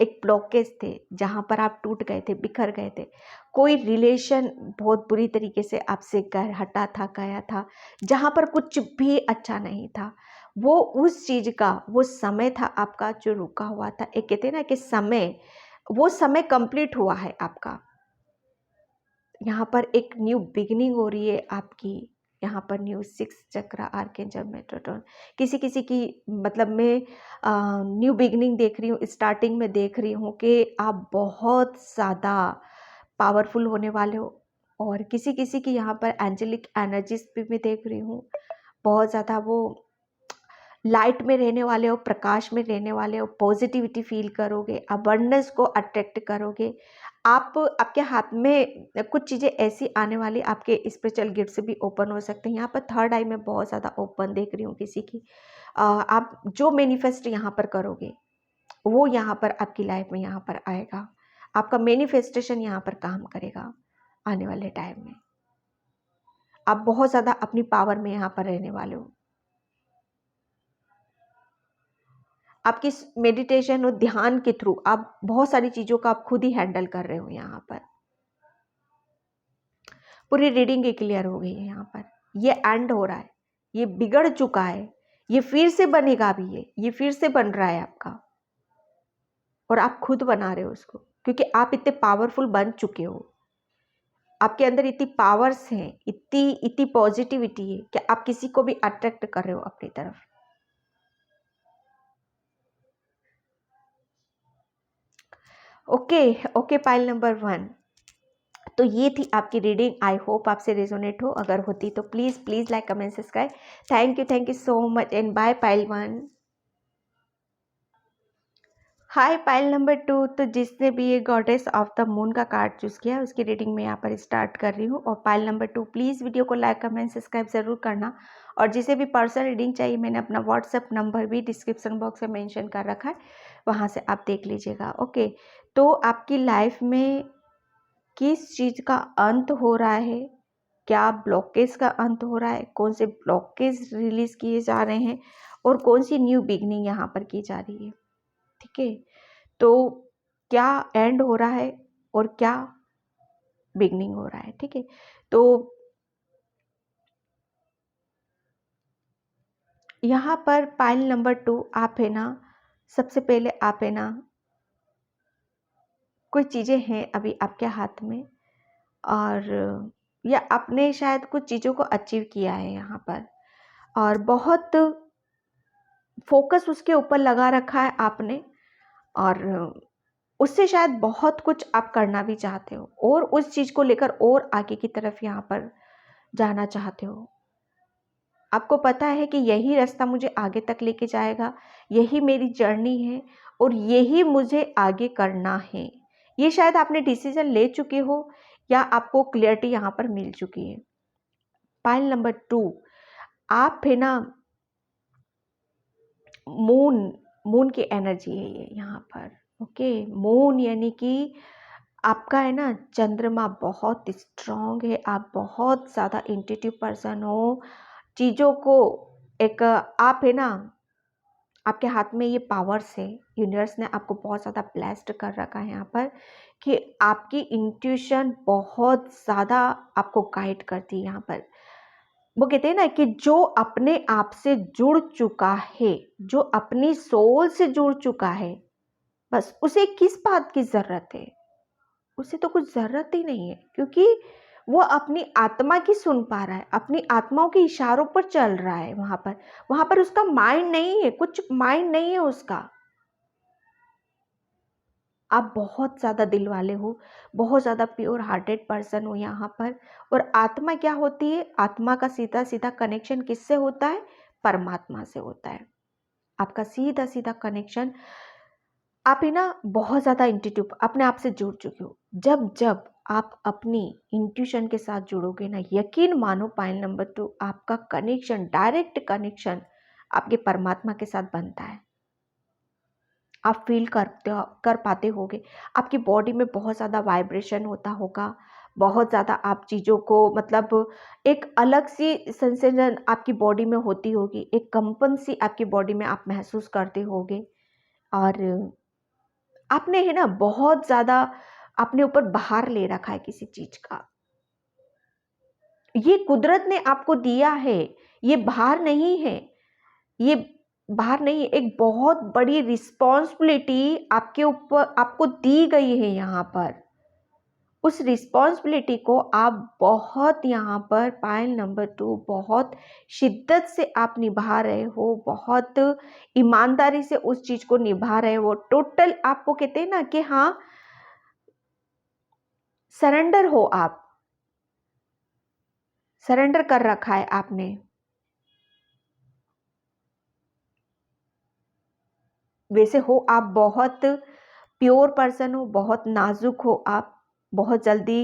एक ब्लॉकेज थे, जहाँ पर आप टूट गए थे, बिखर गए थे, कोई रिलेशन बहुत बुरी तरीके से आपसे हटा था, गया था, जहाँ पर कुछ भी अच्छा नहीं था, वो उस चीज़ का वो समय था आपका जो रुका हुआ था। एक कहते हैं ना कि समय, वो समय कंप्लीट हुआ है आपका। यहाँ पर एक न्यू बिगिनिंग हो रही है आपकी। यहाँ पर न्यू 6 चक्रा आर्केंजल मेट्रोटोन, किसी किसी की मतलब मैं न्यू बिगिनिंग देख रही हूँ, स्टार्टिंग में देख रही हूँ कि आप बहुत ज़्यादा पावरफुल होने वाले हो। और किसी किसी की यहाँ पर एंजेलिक एनर्जीज भी मैं देख रही हूँ, बहुत ज़्यादा वो लाइट में रहने वाले हो, प्रकाश में रहने वाले हो, पॉजिटिविटी फील करोगे, अबंडेंस को अट्रैक्ट करोगे। आप आपके हाथ में कुछ चीज़ें ऐसी आने वाली, आपके स्पिरिचुअल गिफ्ट्स भी ओपन हो सकते हैं। यहाँ पर थर्ड आई में बहुत ज़्यादा ओपन देख रही हूँ किसी की। आप जो मैनिफेस्ट यहाँ पर करोगे वो यहाँ पर आपकी लाइफ में यहाँ पर आएगा। आपका मैनिफेस्टेशन यहाँ पर काम करेगा आने वाले टाइम में। आप बहुत ज़्यादा अपनी पावर में यहाँ पर रहने वाले हो। आपकी मेडिटेशन और ध्यान के थ्रू आप बहुत सारी चीज़ों का आप खुद ही हैंडल कर रहे हो। यहाँ पर पूरी रीडिंग ही क्लियर हो गई है। यहाँ पर ये एंड हो रहा है, ये बिगड़ चुका है, ये फिर से बनेगा अभी, ये फिर से बन रहा है आपका, और आप खुद बना रहे हो उसको, क्योंकि आप इतने पावरफुल बन चुके हो। आपके अंदर इतनी पावर्स हैं, इतनी इतनी पॉजिटिविटी है कि आप किसी को भी अट्रैक्ट कर रहे हो अपनी तरफ। Okay okay, pile number 1। तो ये थी आपकी रीडिंग। आई होप आपसे रेजोनेट हो, अगर होती तो please please like comment subscribe. Thank you so much and bye pile 1। Hi pile number 2। तो जिसने भी ये गॉडेस ऑफ द मून का कार्ड चूज़ किया है उसकी रीडिंग मैं यहाँ पर स्टार्ट कर रही हूँ। और पाइल नंबर 2 प्लीज़ वीडियो को लाइक कमेंट सब्सक्राइब ज़रूर करना। और जिसे भी पर्सनल रीडिंग चाहिए, मैंने अपना व्हाट्सएप नंबर भी डिस्क्रिप्शन बॉक्स में मेंशन कर रखा है, वहाँ से आप देख लीजिएगा। ओके, तो आपकी लाइफ में किस चीज़ का अंत हो रहा है, क्या ब्लॉकेज का अंत हो रहा है, कौन से ब्लॉकेज रिलीज किए जा रहे हैं, और कौन सी न्यू बिगनिंग यहाँ पर की जा रही है। ठीक है, तो क्या एंड हो रहा है और क्या बिगनिंग हो रहा है। ठीक है, तो यहाँ पर पाइल नंबर 2 आप है ना, सबसे पहले आप है ना, कुछ चीज़ें हैं अभी आपके हाथ में, और या आपने शायद कुछ चीज़ों को अचीव किया है यहाँ पर, और बहुत फोकस उसके ऊपर लगा रखा है आपने, और उससे शायद बहुत कुछ आप करना भी चाहते हो, और उस चीज़ को लेकर और आगे की तरफ यहाँ पर जाना चाहते हो। आपको पता है कि यही रास्ता मुझे आगे तक लेके जाएगा, यही मेरी जर्नी है, और यही मुझे आगे करना है। ये शायद आपने डिसीजन ले चुके हो, या आपको क्लियरिटी यहाँ पर मिल चुकी है। पाइल नंबर 2 आप है ना, मून मून की एनर्जी है ये यहाँ पर। ओके, मून यानी कि आपका है ना चंद्रमा बहुत स्ट्रांग है, आप बहुत ज़्यादा इंट्यूटिव पर्सन हो। चीज़ों को एक आप है ना, आपके हाथ में ये पावर्स है, यूनिवर्स ने आपको बहुत ज़्यादा ब्लेस्ड कर रखा है यहाँ पर, कि आपकी इंट्यूशन बहुत ज़्यादा आपको गाइड करती है। यहाँ पर वो कहते हैं ना कि जो अपने आप से जुड़ चुका है, जो अपनी सोल से जुड़ चुका है, बस उसे किस बात की ज़रूरत है, उसे तो कुछ ज़रूरत ही नहीं है, क्योंकि वो अपनी आत्मा की सुन पा रहा है, अपनी आत्माओं के इशारों पर चल रहा है। वहाँ पर उसका माइंड नहीं है, कुछ माइंड नहीं है उसका। आप बहुत ज़्यादा दिल वाले हो, बहुत ज़्यादा प्योर हार्टेड पर्सन हो यहाँ पर। और आत्मा क्या होती है? आत्मा का सीधा सीधा कनेक्शन किससे होता है? परमात्मा से होता है। आपका सीधा सीधा कनेक्शन, आप ही ना बहुत ज़्यादा इंट्यूटिव अपने आप से जुड़ चुके हो। जब जब आप अपनी इंट्यूशन के साथ जुड़ोगे ना, यकीन मानो पॉइंट नंबर 2, आपका कनेक्शन, डायरेक्ट कनेक्शन आपके परमात्मा के साथ बनता है। आप फील कर पाते होगे, आपकी बॉडी में बहुत ज़्यादा वाइब्रेशन होता होगा, बहुत ज़्यादा आप चीज़ों को मतलब एक अलग सी सेंसेशन आपकी बॉडी में होती होगी, एक कंपन सी आपकी बॉडी में आप महसूस करते होगे। और आपने है ना बहुत ज़्यादा अपने ऊपर भार ले रखा है किसी चीज़ का। ये कुदरत ने आपको दिया है, ये भार नहीं है, ये भार नहीं, एक बहुत बड़ी रिस्पॉन्सिबिलिटी आपके ऊपर आपको दी गई है यहाँ पर। उस रिस्पॉन्सिबिलिटी को आप बहुत यहाँ पर पॉइंट नंबर 2 बहुत शिद्दत से आप निभा रहे हो, बहुत ईमानदारी से उस चीज़ को निभा रहे हो। टोटल आपको कहते हैं ना कि हाँ, सरेंडर हो आप, सरेंडर कर रखा है आपने। वैसे हो आप बहुत प्योर पर्सन हो, बहुत नाजुक हो आप, बहुत जल्दी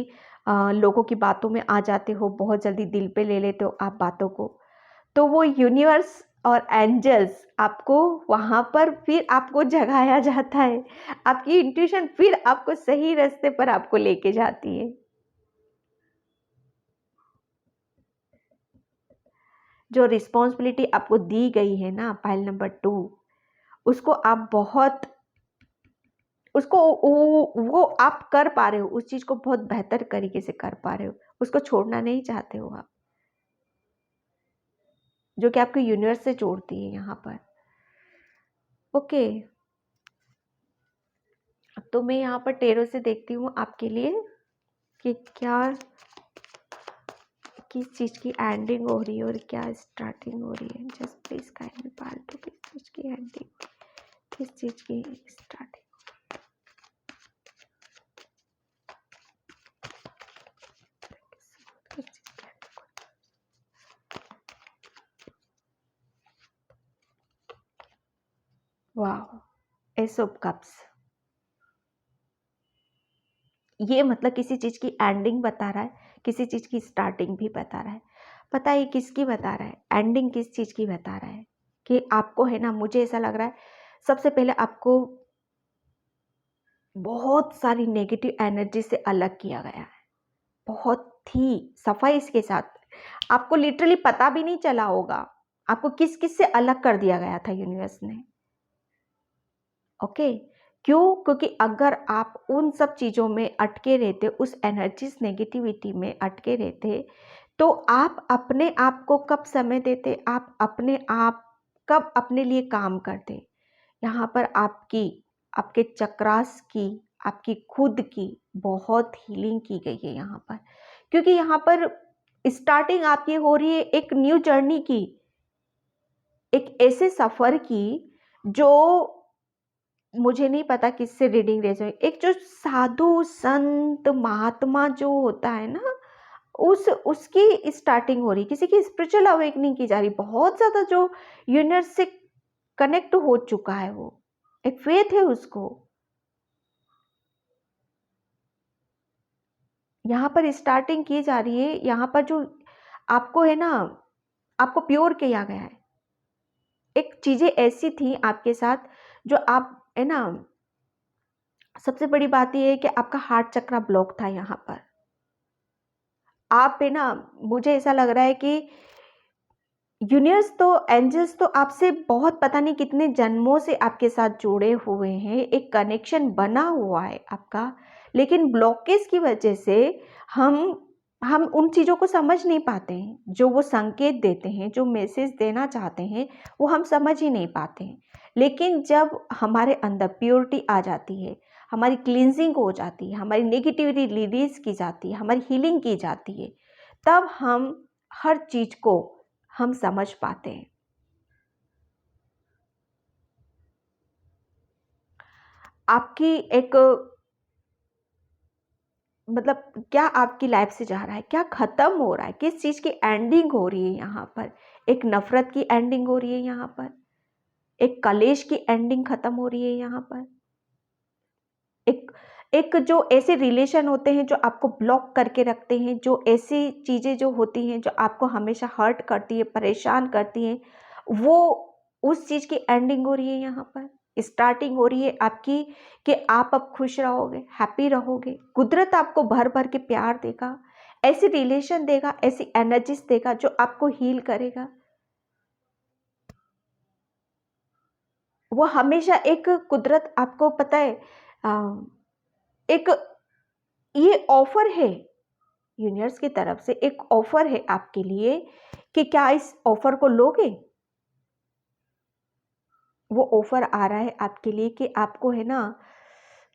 लोगों की बातों में आ जाते हो, बहुत जल्दी दिल पे ले लेते हो आप बातों को। तो वो यूनिवर्स और एंजल्स आपको वहाँ पर फिर आपको जगाया जाता है, आपकी इंट्यूशन फिर आपको सही रास्ते पर आपको लेके जाती है। जो रिस्पॉन्सिबिलिटी आपको दी गई है ना पाइल नंबर 2, उसको आप बहुत उसको वो आप कर पा रहे हो, उस चीज़ को बहुत बेहतर तरीके से कर पा रहे हो, उसको छोड़ना नहीं चाहते हो आप, जो कि आपको यूनिवर्स से जोड़ती है यहाँ पर। ओके, तो मैं यहाँ पर टेरो से देखती हूँ आपके लिए कि क्या किस चीज़ की एंडिंग हो रही है और क्या स्टार्टिंग हो रही है। Just please guide me part, किस चीज़ की एंडिंग, किस चीज़ की स्टार्टिंग। वाह, एस ऑफ कप्स, ये मतलब किसी चीज़ की एंडिंग बता रहा है, किसी चीज़ की स्टार्टिंग भी बता रहा है। पता है किसकी बता रहा है? एंडिंग किस चीज़ की बता रहा है कि आपको है ना, मुझे ऐसा लग रहा है सबसे पहले आपको बहुत सारी नेगेटिव एनर्जी से अलग किया गया है, बहुत ही सफाई के साथ। आपको लिटरली पता भी नहीं चला होगा आपको किस किस से अलग कर दिया गया था यूनिवर्स ने। ओके, क्यों? क्योंकि अगर आप उन सब चीज़ों में अटके रहते, उस एनर्जीज नेगेटिविटी में अटके रहते, तो आप अपने आप को कब समय देते, आप अपने आप कब अपने लिए काम करते। यहाँ पर आपकी, आपके चक्रास की, आपकी खुद की बहुत हीलिंग की गई है यहाँ पर। क्योंकि यहाँ पर स्टार्टिंग आपकी हो रही है एक न्यू जर्नी की, एक ऐसे सफ़र की जो मुझे नहीं पता किससे रीडिंग ले जाए। एक जो साधु संत महात्मा जो होता है ना, उसकी स्टार्टिंग हो रही, किसी की स्पिरिचुअल अवेकनिंग की जा रही, बहुत ज़्यादा जो यूनिवर्स से कनेक्ट हो चुका है, वो एक फेथ है उसको। यहाँ पर स्टार्टिंग की जा रही है, यहाँ पर जो आपको है ना, आपको प्योर किया गया है। एक चीज़ें ऐसी थी आपके साथ जो आप है ना, सबसे बड़ी बात यह है कि आपका हार्ट चक्रा ब्लॉक था यहाँ पर। आप है ना, मुझे ऐसा लग रहा है कि यूनिवर्स तो, एंजल्स तो आपसे बहुत पता नहीं कितने जन्मों से आपके साथ जुड़े हुए हैं, एक कनेक्शन बना हुआ है आपका। लेकिन ब्लॉकेज की वजह से हम उन चीज़ों को समझ नहीं पाते हैं, जो वो संकेत देते हैं, जो मैसेज देना चाहते हैं, वो हम समझ ही नहीं पाते हैं। लेकिन जब हमारे अंदर प्योरिटी आ जाती है, हमारी क्लींजिंग हो जाती है, हमारी नेगेटिविटी रिलीज की जाती है, हमारी हीलिंग की जाती है, तब हम हर चीज़ को हम समझ पाते हैं। आपकी एक मतलब क्या आपकी लाइफ से जा रहा है, क्या खत्म हो रहा है, किस चीज की एंडिंग हो रही है यहाँ पर। एक नफरत की एंडिंग हो रही है यहाँ पर, एक कलेश की एंडिंग खत्म हो रही है यहाँ पर। एक एक जो ऐसे रिलेशन होते हैं जो आपको ब्लॉक करके रखते हैं, जो ऐसी चीजें जो होती हैं जो आपको हमेशा हर्ट करती है, परेशान करती हैं, वो उस चीज की एंडिंग हो रही है यहाँ पर। स्टार्टिंग हो रही है आपकी कि आप अब खुश रहोगे, हैप्पी रहोगे। कुदरत आपको भर भर के प्यार देगा, ऐसी रिलेशन देगा, ऐसी एनर्जीज देगा जो आपको हील करेगा। वो हमेशा एक कुदरत आपको पता है, एक ये ऑफर है यूनिवर्स की तरफ से, एक ऑफर है आपके लिए कि क्या इस ऑफर को लोगे। वो ऑफर आ रहा है आपके लिए कि आपको है ना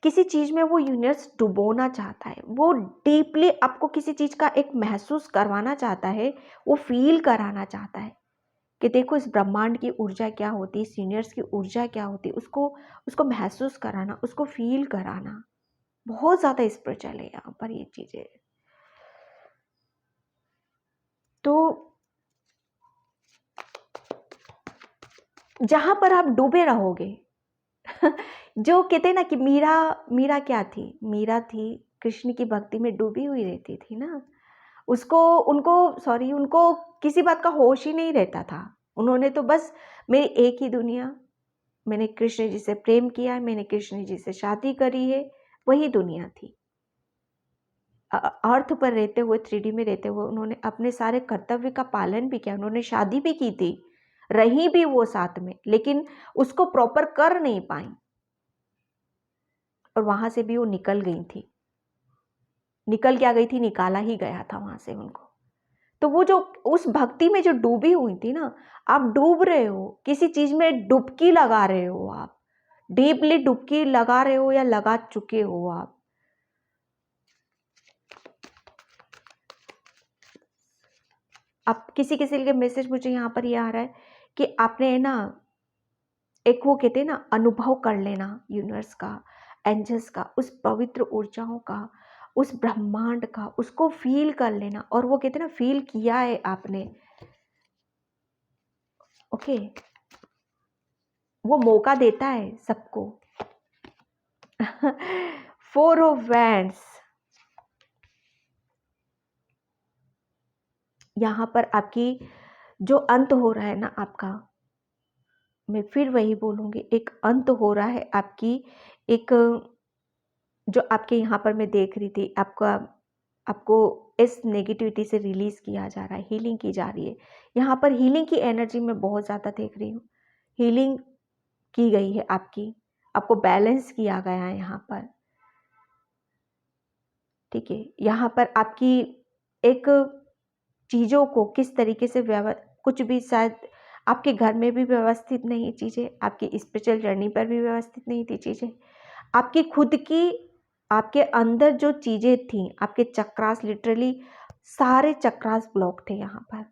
किसी चीज में वो यूनिवर्स डुबोना चाहता है, वो डीपली आपको किसी चीज का एक महसूस करवाना चाहता है, वो फील कराना चाहता है कि देखो इस ब्रह्मांड की ऊर्जा क्या होती है, इस यूनिवर्स की ऊर्जा क्या होती है, उसको उसको महसूस कराना, उसको फील कराना। बहुत ज्यादा स्पिरिचुअल है यहाँ पर ये चीजें। तो जहां पर आप डूबे रहोगे जो कहते हैं ना कि मीरा, मीरा क्या थी, मीरा थी कृष्ण की भक्ति में डूबी हुई रहती थी ना। उसको उनको सॉरी उनको किसी बात का होश ही नहीं रहता था। उन्होंने तो बस मेरी एक ही दुनिया, मैंने कृष्ण जी से प्रेम किया है, मैंने कृष्ण जी से शादी करी है, वही दुनिया थी। अर्थ पर रहते हुए, 3D में रहते हुए उन्होंने अपने सारे कर्तव्य का पालन भी किया। उन्होंने शादी भी की थी, रही भी वो साथ में, लेकिन उसको प्रॉपर कर नहीं पाई और वहां से भी वो निकल गई थी। निकल क्या गई थी, निकाला ही गया था वहां से उनको। तो वो जो उस भक्ति में जो डूबी हुई थी ना, आप डूब रहे हो, किसी चीज में डुबकी लगा रहे हो, आप डीपली डुबकी लगा रहे हो या लगा चुके हो आप। अब किसी किसी के मैसेज मुझे यहाँ पर ये आ रहा है कि आपने ना एक वो कहते हैं ना अनुभव कर लेना यूनिवर्स का, एंजल्स का, उस पवित्र ऊर्जाओं का, उस ब्रह्मांड का, उसको फील कर लेना। और वो कहते हैं ना फील किया है आपने, ओके। वो मौका देता है सबको। 4 ऑफ वैंड्स, यहाँ पर आपकी जो अंत हो रहा है ना आपका, मैं फिर वही बोलूँगी, एक अंत हो रहा है आपकी, एक जो आपके यहाँ पर मैं देख रही थी, आपको इस नेगेटिविटी से रिलीज किया जा रहा है, हीलिंग की जा रही है। यहाँ पर हीलिंग की एनर्जी मैं बहुत ज़्यादा देख रही हूँ। हीलिंग की गई है आपकी, आपको बैलेंस किया गया है यहाँ पर, ठीक है। यहाँ पर आपकी एक चीज़ों को किस तरीके से कुछ भी शायद आपके घर में भी व्यवस्थित नहीं चीज़ें, आपकी स्पिरिचुअल जर्नी पर भी व्यवस्थित नहीं थी चीज़ें, आपकी खुद की, आपके अंदर जो चीज़ें थी, आपके चक्रास, लिटरली सारे चक्रास ब्लॉक थे यहाँ पर।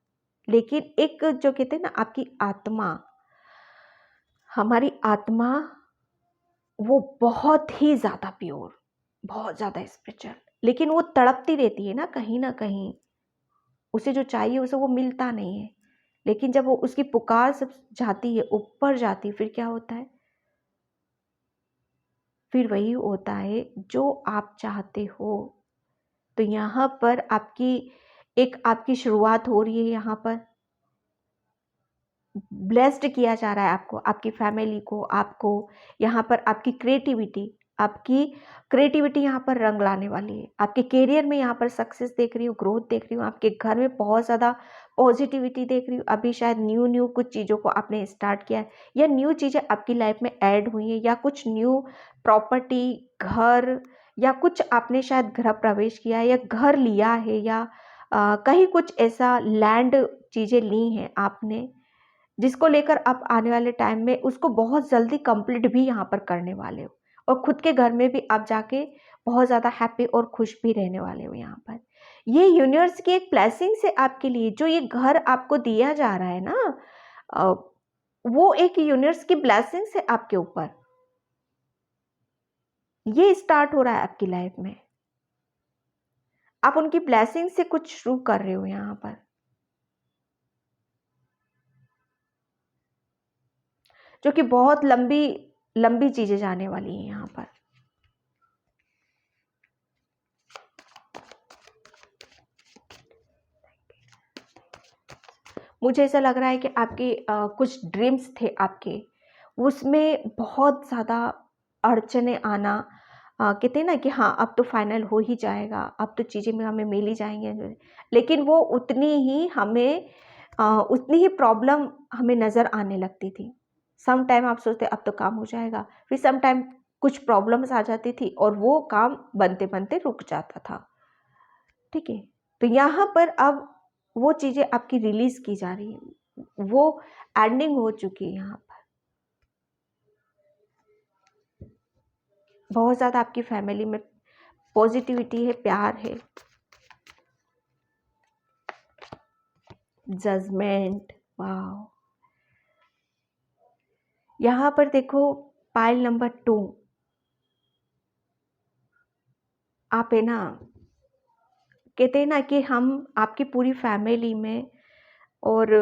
लेकिन एक जो कहते हैं ना आपकी आत्मा, हमारी आत्मा वो बहुत ही ज़्यादा प्योर, बहुत ज़्यादा स्पिरिचुअल, लेकिन वो तड़पती रहती है ना कहीं, उसे जो चाहिए उसे वो मिलता नहीं है। लेकिन जब वो उसकी पुकार सब जाती है, ऊपर जाती है, फिर क्या होता है, फिर वही होता है जो आप चाहते हो। तो यहाँ पर आपकी शुरुआत हो रही है, यहाँ पर ब्लेस्ड किया जा रहा है आपको, आपकी फैमिली को, आपको यहाँ पर आपकी क्रिएटिविटी यहाँ पर रंग लाने वाली है। आपके करियर में यहाँ पर सक्सेस देख रही हूँ, ग्रोथ देख रही हूँ, आपके घर में बहुत ज़्यादा पॉजिटिविटी देख रही हूँ। अभी शायद न्यू कुछ चीज़ों को आपने स्टार्ट किया है, या न्यू चीज़ें आपकी लाइफ में ऐड हुई हैं, या कुछ न्यू प्रॉपर्टी, घर, या कुछ आपने शायद गृह प्रवेश किया है, या घर लिया है, या कहीं कुछ ऐसा लैंड चीज़ें ली हैं आपने, जिसको लेकर आप आने वाले टाइम में उसको बहुत जल्दी कंप्लीट भी यहाँ पर करने वाले हो। और खुद के घर में भी आप जाके बहुत ज़्यादा हैप्पी और खुश भी रहने वाले हो यहाँ पर। ये यूनिवर्स की एक ब्लेसिंग है आपके लिए, जो ये घर आपको दिया जा रहा है ना, वो एक यूनिवर्स की ब्लेसिंग है आपके ऊपर। ये स्टार्ट हो रहा है आपकी लाइफ में। आप उनकी ब्लेसिंग से कुछ शुरू कर रहे हो यहाँ पर। जो कि बहुत लंबी लंबी चीजें जाने वाली हैं यहाँ पर। मुझे ऐसा लग रहा है कि आपके कुछ ड्रीम्स थे आपके, उसमें बहुत ज़्यादा अड़चने आना, कहते हैं ना कि हाँ अब तो फाइनल हो ही जाएगा, अब तो चीज़ें में हमें मिल ही जाएंगे, लेकिन वो उतनी ही हमें उतनी ही प्रॉब्लम हमें नज़र आने लगती थी। सम टाइम आप सोचते अब तो काम हो जाएगा, फिर सम टाइम कुछ प्रॉब्लम्स आ जाती थी और वो काम बनते बनते रुक जाता था। ठीक है, तो यहाँ पर अब वो चीज़ें आपकी रिलीज की जा रही हैं, वो एंडिंग हो चुकी है। यहाँ पर बहुत ज़्यादा आपकी फैमिली में पॉजिटिविटी है, प्यार है। जजमेंट, वाह। यहाँ पर देखो पाइल नंबर 2, आप है ना, कहते हैं ना कि हम आपकी पूरी फैमिली में, और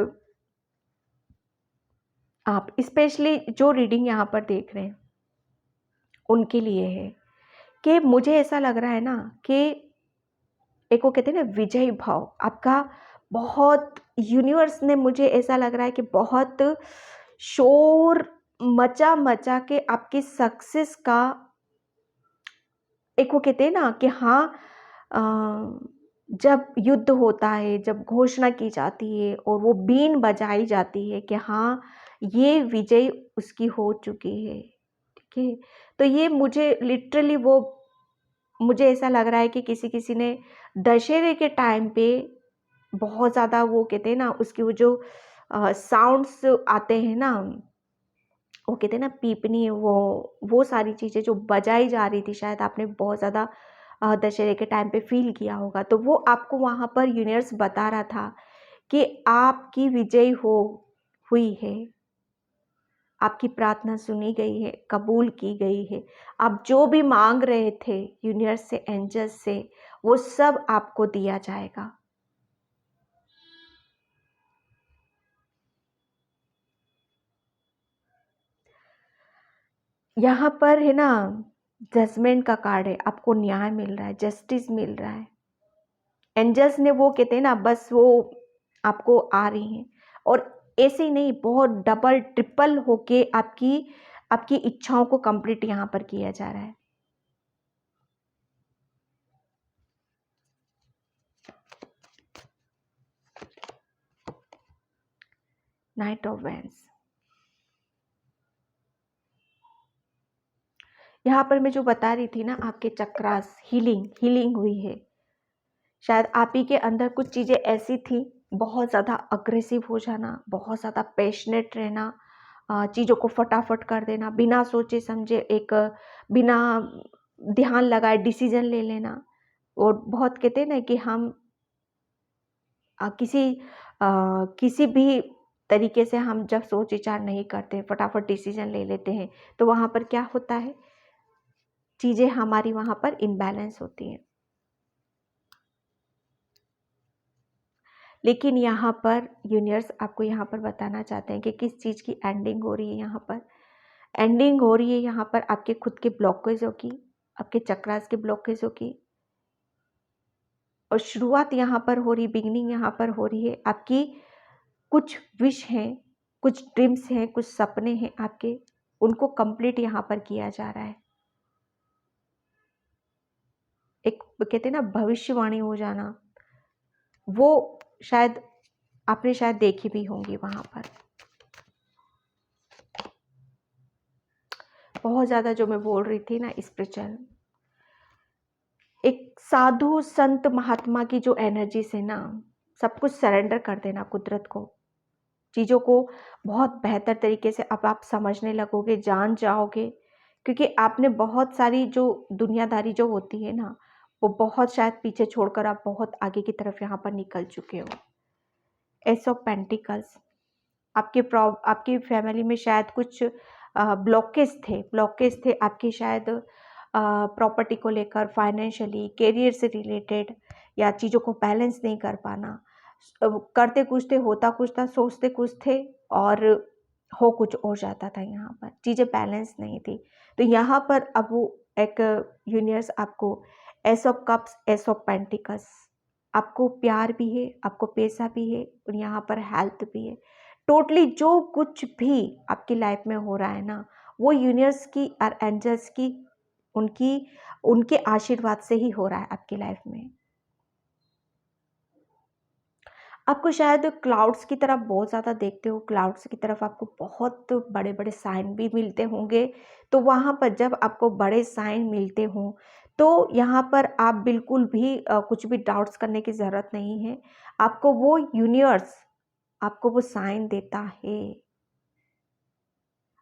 आप स्पेशली जो रीडिंग यहाँ पर देख रहे हैं उनके लिए है कि मुझे ऐसा लग रहा है ना कि एक वो कहते हैं ना विजय भाव आपका बहुत, यूनिवर्स ने, मुझे ऐसा लग रहा है कि बहुत शोर मचा मचा के आपकी सक्सेस का, एक वो कहते हैं ना कि हाँ, अ, जब युद्ध होता है, जब घोषणा की जाती है और वो बीन बजाई जाती है कि हाँ ये विजय उसकी हो चुकी है। ठीक है, तो ये मुझे लिटरली वो, मुझे ऐसा लग रहा है कि किसी किसी ने दशहरे के टाइम पे बहुत ज़्यादा वो कहते हैं ना उसकी वो जो साउंड्स आते हैं ना, वो कहते हैं ना पीपनी, वो सारी चीज़ें जो बजाई जा रही थी, शायद आपने बहुत ज़्यादा दशहरे के टाइम पे फील किया होगा। तो वो आपको वहाँ पर यूनिवर्स बता रहा था कि आपकी विजय हुई है, आपकी प्रार्थना सुनी गई है, कबूल की गई है। आप जो भी मांग रहे थे यूनिवर्स से, एंजल्स से, वो सब आपको दिया जाएगा। यहाँ पर है ना जजमेंट का कार्ड है, आपको न्याय मिल रहा है, जस्टिस मिल रहा है। एंजल्स ने वो कहते हैं ना बस वो आपको आ रही हैं, और ऐसे ही नहीं, बहुत डबल ट्रिपल होके आपकी आपकी इच्छाओं को कंप्लीट यहाँ पर किया जा रहा है। नाइट ऑफ वैंड्स, यहाँ पर मैं जो बता रही थी ना, आपके चक्रास हीलिंग हुई है। शायद आप ही के अंदर कुछ चीज़ें ऐसी थी, बहुत ज़्यादा अग्रेसिव हो जाना, बहुत ज़्यादा पैशनेट रहना, चीज़ों को फटाफट कर देना, बिना सोचे समझे, एक बिना ध्यान लगाए डिसीजन ले लेना। और बहुत कहते हैं ना कि हम किसी भी तरीके से हम जब सोच विचार नहीं करते, फटाफट डिसीजन ले लेते हैं, तो वहाँ पर क्या होता है, चीज़ें हमारी वहाँ पर इम्बैलेंस होती हैं। लेकिन यहाँ पर यूनिवर्स आपको यहाँ पर बताना चाहते हैं कि किस चीज़ की एंडिंग हो रही है। यहाँ पर एंडिंग हो रही है यहाँ पर आपके खुद के ब्लॉकेजों की, आपके चक्रास के ब्लॉकेजों की, और शुरुआत यहाँ पर हो रही, बिगनिंग यहाँ पर हो रही है। आपकी कुछ विश हैं, कुछ ड्रीम्स हैं, कुछ सपने हैं आपके, उनको कंप्लीट यहाँ पर किया जा रहा है। एक कहते हैं ना भविष्यवाणी हो जाना, वो शायद आपने शायद देखी भी होंगी वहाँ पर। बहुत ज़्यादा जो मैं बोल रही थी ना स्पिरिचुअल, एक साधु संत महात्मा की जो एनर्जी से ना सब कुछ सरेंडर कर देना कुदरत को, चीज़ों को बहुत बेहतर तरीके से अब आप समझने लगोगे, जान जाओगे, क्योंकि आपने बहुत सारी जो दुनियादारी जो होती है ना, वो बहुत शायद पीछे छोड़कर आप बहुत आगे की तरफ यहाँ पर निकल चुके हो। एस ऑफ पेंटिकल्स, आपकी फैमिली में शायद कुछ ब्लॉकेज थे आपकी, शायद प्रॉपर्टी को लेकर, फाइनेंशियली, करियर से रिलेटेड, या चीज़ों को बैलेंस नहीं कर पाना। करते कुछ थे, होता कुछ था, सोचते कुछ थे और हो कुछ और जाता था। यहाँ पर चीज़ें बैलेंस नहीं थी। तो यहाँ पर अब वो एक यूनिवर्स आपको S of cups, S of pentacles, आपको प्यार भी है, आपको पैसा भी है और यहाँ पर हेल्थ भी है। टोटली जो कुछ भी आपकी लाइफ में हो रहा है ना, वो यूनिवर्स की और एंजल्स की, उनकी उनके आशीर्वाद से ही हो रहा है आपकी लाइफ में। आपको शायद क्लाउड्स की तरफ बहुत ज़्यादा देखते हो, क्लाउड्स की तरफ आपको बहुत बड़े बड़े साइन भी मिलते होंगे। तो वहाँ पर जब आपको बड़े साइन मिलते हों, तो यहाँ पर आप बिल्कुल भी कुछ भी डाउट्स करने की ज़रूरत नहीं है। आपको वो यूनिवर्स आपको वो साइन देता है।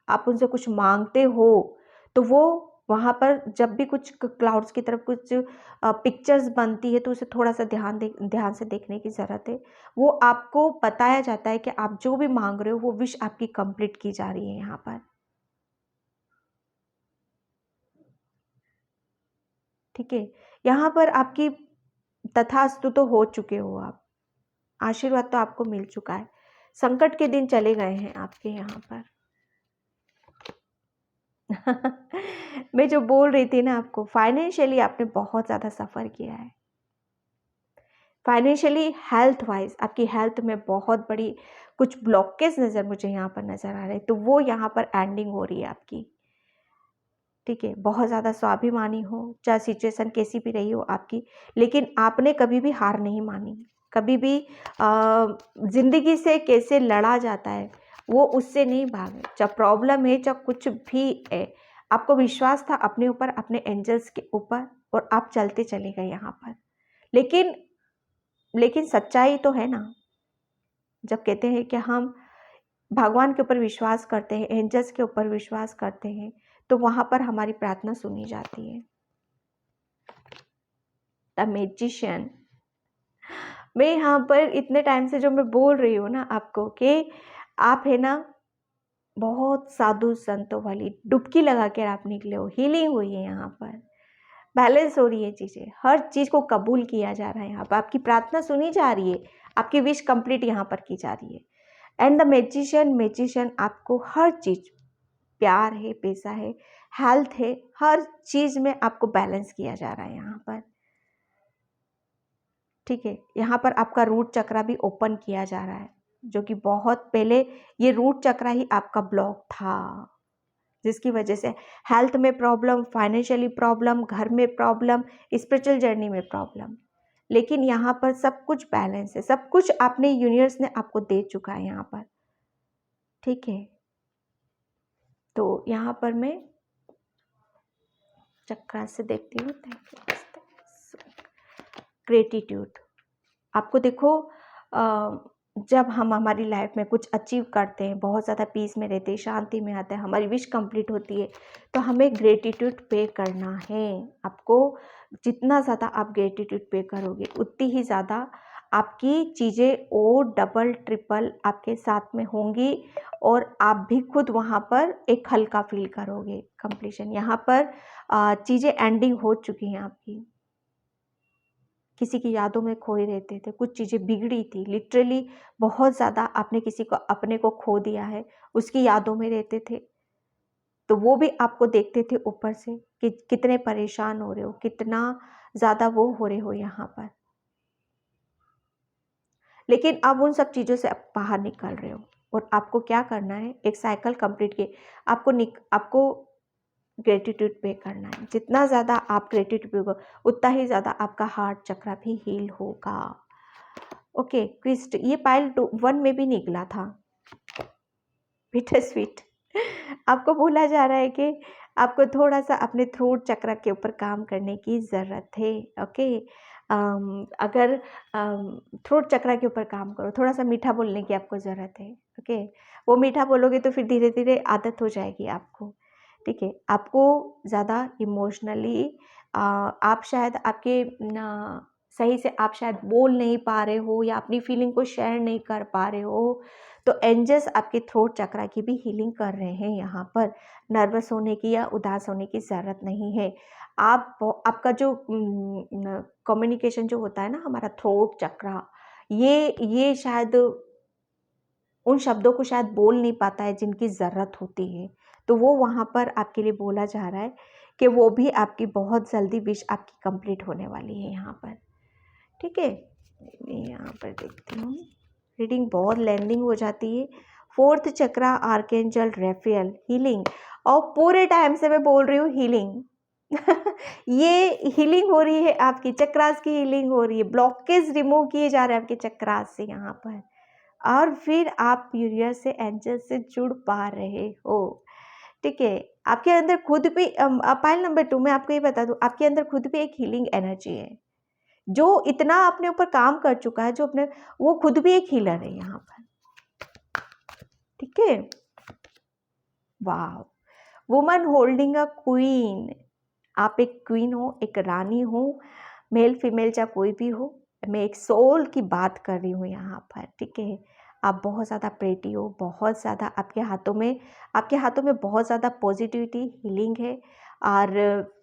आप उनसे कुछ मांगते हो तो वो वहाँ पर जब भी कुछ क्लाउड्स की तरफ कुछ पिक्चर्स बनती है तो उसे थोड़ा सा ध्यान से देखने की ज़रूरत है। वो आपको बताया जाता है कि आप जो भी मांग रहे हो वो विश आपकी कंप्लीट की जा रही है यहाँ पर। ठीक है, यहाँ पर आपकी तथास्तु तो हो चुके हो आप, आशीर्वाद तो आपको मिल चुका है। संकट के दिन चले गए हैं आपके यहाँ पर। मैं जो बोल रही थी ना आपको, फाइनेंशियली आपने बहुत ज़्यादा सफ़र किया है। फाइनेंशियली, हेल्थ वाइज आपकी हेल्थ में बहुत बड़ी कुछ ब्लॉकेज मुझे यहाँ पर नज़र आ रहे हैं, तो वो यहाँ पर एंडिंग हो रही है आपकी। ठीक है, बहुत ज़्यादा स्वाभिमानी हो, चाहे सिचुएशन कैसी भी रही हो आपकी, लेकिन आपने कभी भी हार नहीं मानी। कभी भी ज़िंदगी से कैसे लड़ा जाता है वो उससे नहीं भागे। जब प्रॉब्लम है, जब कुछ भी है, आपको विश्वास था अपने ऊपर, अपने एंजल्स के ऊपर, और आप चलते चले गए यहाँ पर। लेकिन सच्चाई तो है ना, जब कहते हैं कि हम भगवान के ऊपर विश्वास करते हैं, एंजल्स के ऊपर विश्वास करते हैं, तो वहाँ पर हमारी प्रार्थना सुनी जाती है। द मैजिशियन, मैं यहाँ पर इतने टाइम से जो मैं बोल रही हूँ ना आपको कि आप है ना बहुत साधु संतों वाली डुबकी लगा कर आप निकले हो, हीलिंग हुई है यहाँ पर, बैलेंस हो रही है चीज़ें, हर चीज़ को कबूल किया जा रहा है यहाँ पर, आपकी प्रार्थना सुनी जा रही है, आपकी विश कंप्लीट यहाँ पर की जा रही है। एंड द मैजिशियन आपको हर चीज़, प्यार है, पैसा है, हेल्थ है, हर चीज़ में आपको बैलेंस किया जा रहा है यहाँ पर। ठीक है, यहाँ पर आपका रूट चक्रा भी ओपन किया जा रहा है, जो कि बहुत पहले ये रूट चक्रा ही आपका ब्लॉक था, जिसकी वजह से हेल्थ में प्रॉब्लम, फाइनेंशियली प्रॉब्लम, घर में प्रॉब्लम, स्पिरिचुअल जर्नी में प्रॉब्लम। लेकिन यहाँ पर सब कुछ बैलेंस है, सब कुछ आपने, यूनिवर्स ने आपको दे चुका है यहाँ पर। ठीक है, तो यहाँ पर मैं चक्रा से देखती हूँ। ग्रेटिट्यूड, आपको देखो, जब हम हमारी लाइफ में कुछ अचीव करते हैं, बहुत ज़्यादा पीस में रहते हैं, शांति में आते हैं, हमारी विश कंप्लीट होती है, तो हमें ग्रेटिट्यूड पे करना है। आपको जितना ज़्यादा आप ग्रेटिट्यूड पे करोगे, उतनी ही ज़्यादा आपकी चीज़ें और डबल ट्रिपल आपके साथ में होंगी, और आप भी खुद वहाँ पर एक हल्का फील करोगे। कंप्लीशन, यहाँ पर चीज़ें एंडिंग हो चुकी हैं आपकी। किसी की यादों में खोए रहते थे, कुछ चीज़ें बिगड़ी थी, लिटरली बहुत ज़्यादा आपने किसी को, अपने को खो दिया है, उसकी यादों में रहते थे, तो वो भी आपको देखते थे ऊपर से कि कितने परेशान हो रहे हो, कितना ज़्यादा वो हो रहे हो यहाँ पर। लेकिन अब उन सब चीज़ों से आप बाहर निकल रहे हो, और आपको क्या करना है, एक साइकिल कंप्लीट किए, आपको ग्रेटिट्यूड पे करना है। जितना ज़्यादा आप ग्रेटिट्यूड पे होगा, उतना ही ज़्यादा आपका हार्ट चक्रा भी हील होगा। ओके, क्विस्ट, ये पाइल 1 में भी निकला था, बिटर स्वीट। आपको बोला जा रहा है कि आपको थोड़ा सा अपने थ्रोट चक्र के ऊपर काम करने की ज़रूरत है। ओके, अगर थ्रोट चक्र के ऊपर काम करो, थोड़ा सा मीठा बोलने की आपको ज़रूरत है। ओके, वो मीठा बोलोगे तो फिर धीरे धीरे आदत हो जाएगी आपको। ठीक है, आपको ज़्यादा इमोशनली, आप शायद आपके सही से आप शायद बोल नहीं पा रहे हो या अपनी फीलिंग को शेयर नहीं कर पा रहे हो, तो एंजल्स आपके थ्रोट चक्रा की भी हीलिंग कर रहे हैं यहाँ पर। नर्वस होने की या उदास होने की ज़रूरत नहीं है। आपका जो कम्युनिकेशन जो होता है ना, हमारा थ्रोट चक्रा, ये शायद उन शब्दों को शायद बोल नहीं पाता है जिनकी ज़रूरत होती है, तो वो वहाँ पर आपके लिए बोला जा रहा है कि वो भी आपकी बहुत जल्दी विश आपकी कंप्लीट होने वाली है यहाँ पर। ठीक है, मैं यहाँ पर देखती हूँ, रीडिंग बहुत लेंदिंग हो जाती है। फोर्थ चक्रा आर्केंजल रेफेल हीलिंग, और पूरे टाइम से मैं बोल रही हूँ हीलिंग ये हीलिंग हो रही है, आपकी चक्रास की हीलिंग हो रही है, ब्लॉकेज रिमूव किए जा रहे हैं आपके चक्रास से यहाँ पर, और फिर आप यूनिवर्स से एंजल से जुड़ पा रहे हो। ठीक है, आपके अंदर खुद भी पाइल नंबर 2 में आपको ये बता दूं, आपके अंदर खुद भी एक हीलिंग एनर्जी है, जो इतना अपने ऊपर काम कर चुका है, जो अपने, वो खुद भी एक हीलर है यहाँ पर। ठीक है, वाह, वुमन होल्डिंग अ क्वीन, आप एक क्वीन हो, एक रानी हो, मेल फीमेल चाहे कोई भी हो, मैं एक सोल की बात कर रही हूँ यहाँ पर। ठीक है, आप बहुत ज़्यादा प्रेटी हो, बहुत ज़्यादा आपके हाथों में बहुत ज़्यादा पॉजिटिविटी हीलिंग है, और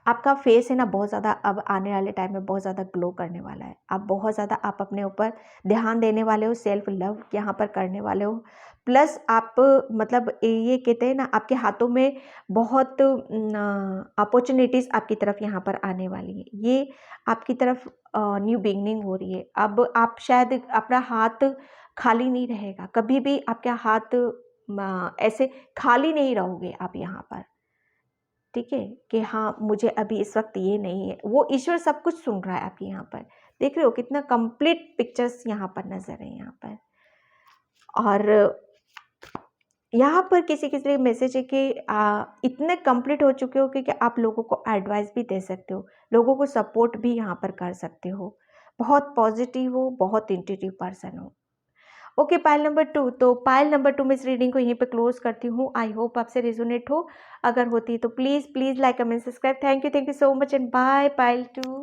आपका फेस है ना बहुत ज़्यादा अब आने वाले टाइम में बहुत ज़्यादा ग्लो करने वाला है। आप बहुत ज़्यादा आप अपने ऊपर ध्यान देने वाले हो, सेल्फ लव यहाँ पर करने वाले हो, प्लस आप मतलब ये कहते हैं ना, आपके हाथों में बहुत अपॉर्चुनिटीज़ आपकी तरफ यहाँ पर आने वाली है। ये आपकी तरफ न्यू बिगनिंग हो रही है। अब आप शायद अपना हाथ खाली नहीं रहेगा, कभी भी आपका हाथ ऐसे खाली नहीं रहोगे आप यहाँ पर। ठीक है, कि हाँ मुझे अभी इस वक्त ये नहीं है, वो ईश्वर सब कुछ सुन रहा है आपके यहाँ पर। देख रहे हो कितना कंप्लीट पिक्चर्स यहाँ पर नजर है यहाँ पर। और यहाँ पर किसी किसी लिए मैसेज है कि इतने कंप्लीट हो चुके हो कि आप लोगों को एडवाइस भी दे सकते हो, लोगों को सपोर्ट भी यहाँ पर कर सकते हो, बहुत पॉजिटिव हो, बहुत इंट्यूटिव पर्सन हो। ओके, पाइल नंबर 2, तो पाइल नंबर 2 में इस रीडिंग को यहीं पे क्लोज करती हूँ। आई होप आपसे रेजोनेट हो, अगर होती है तो please like comment subscribe. Thank you so much and bye pile 2।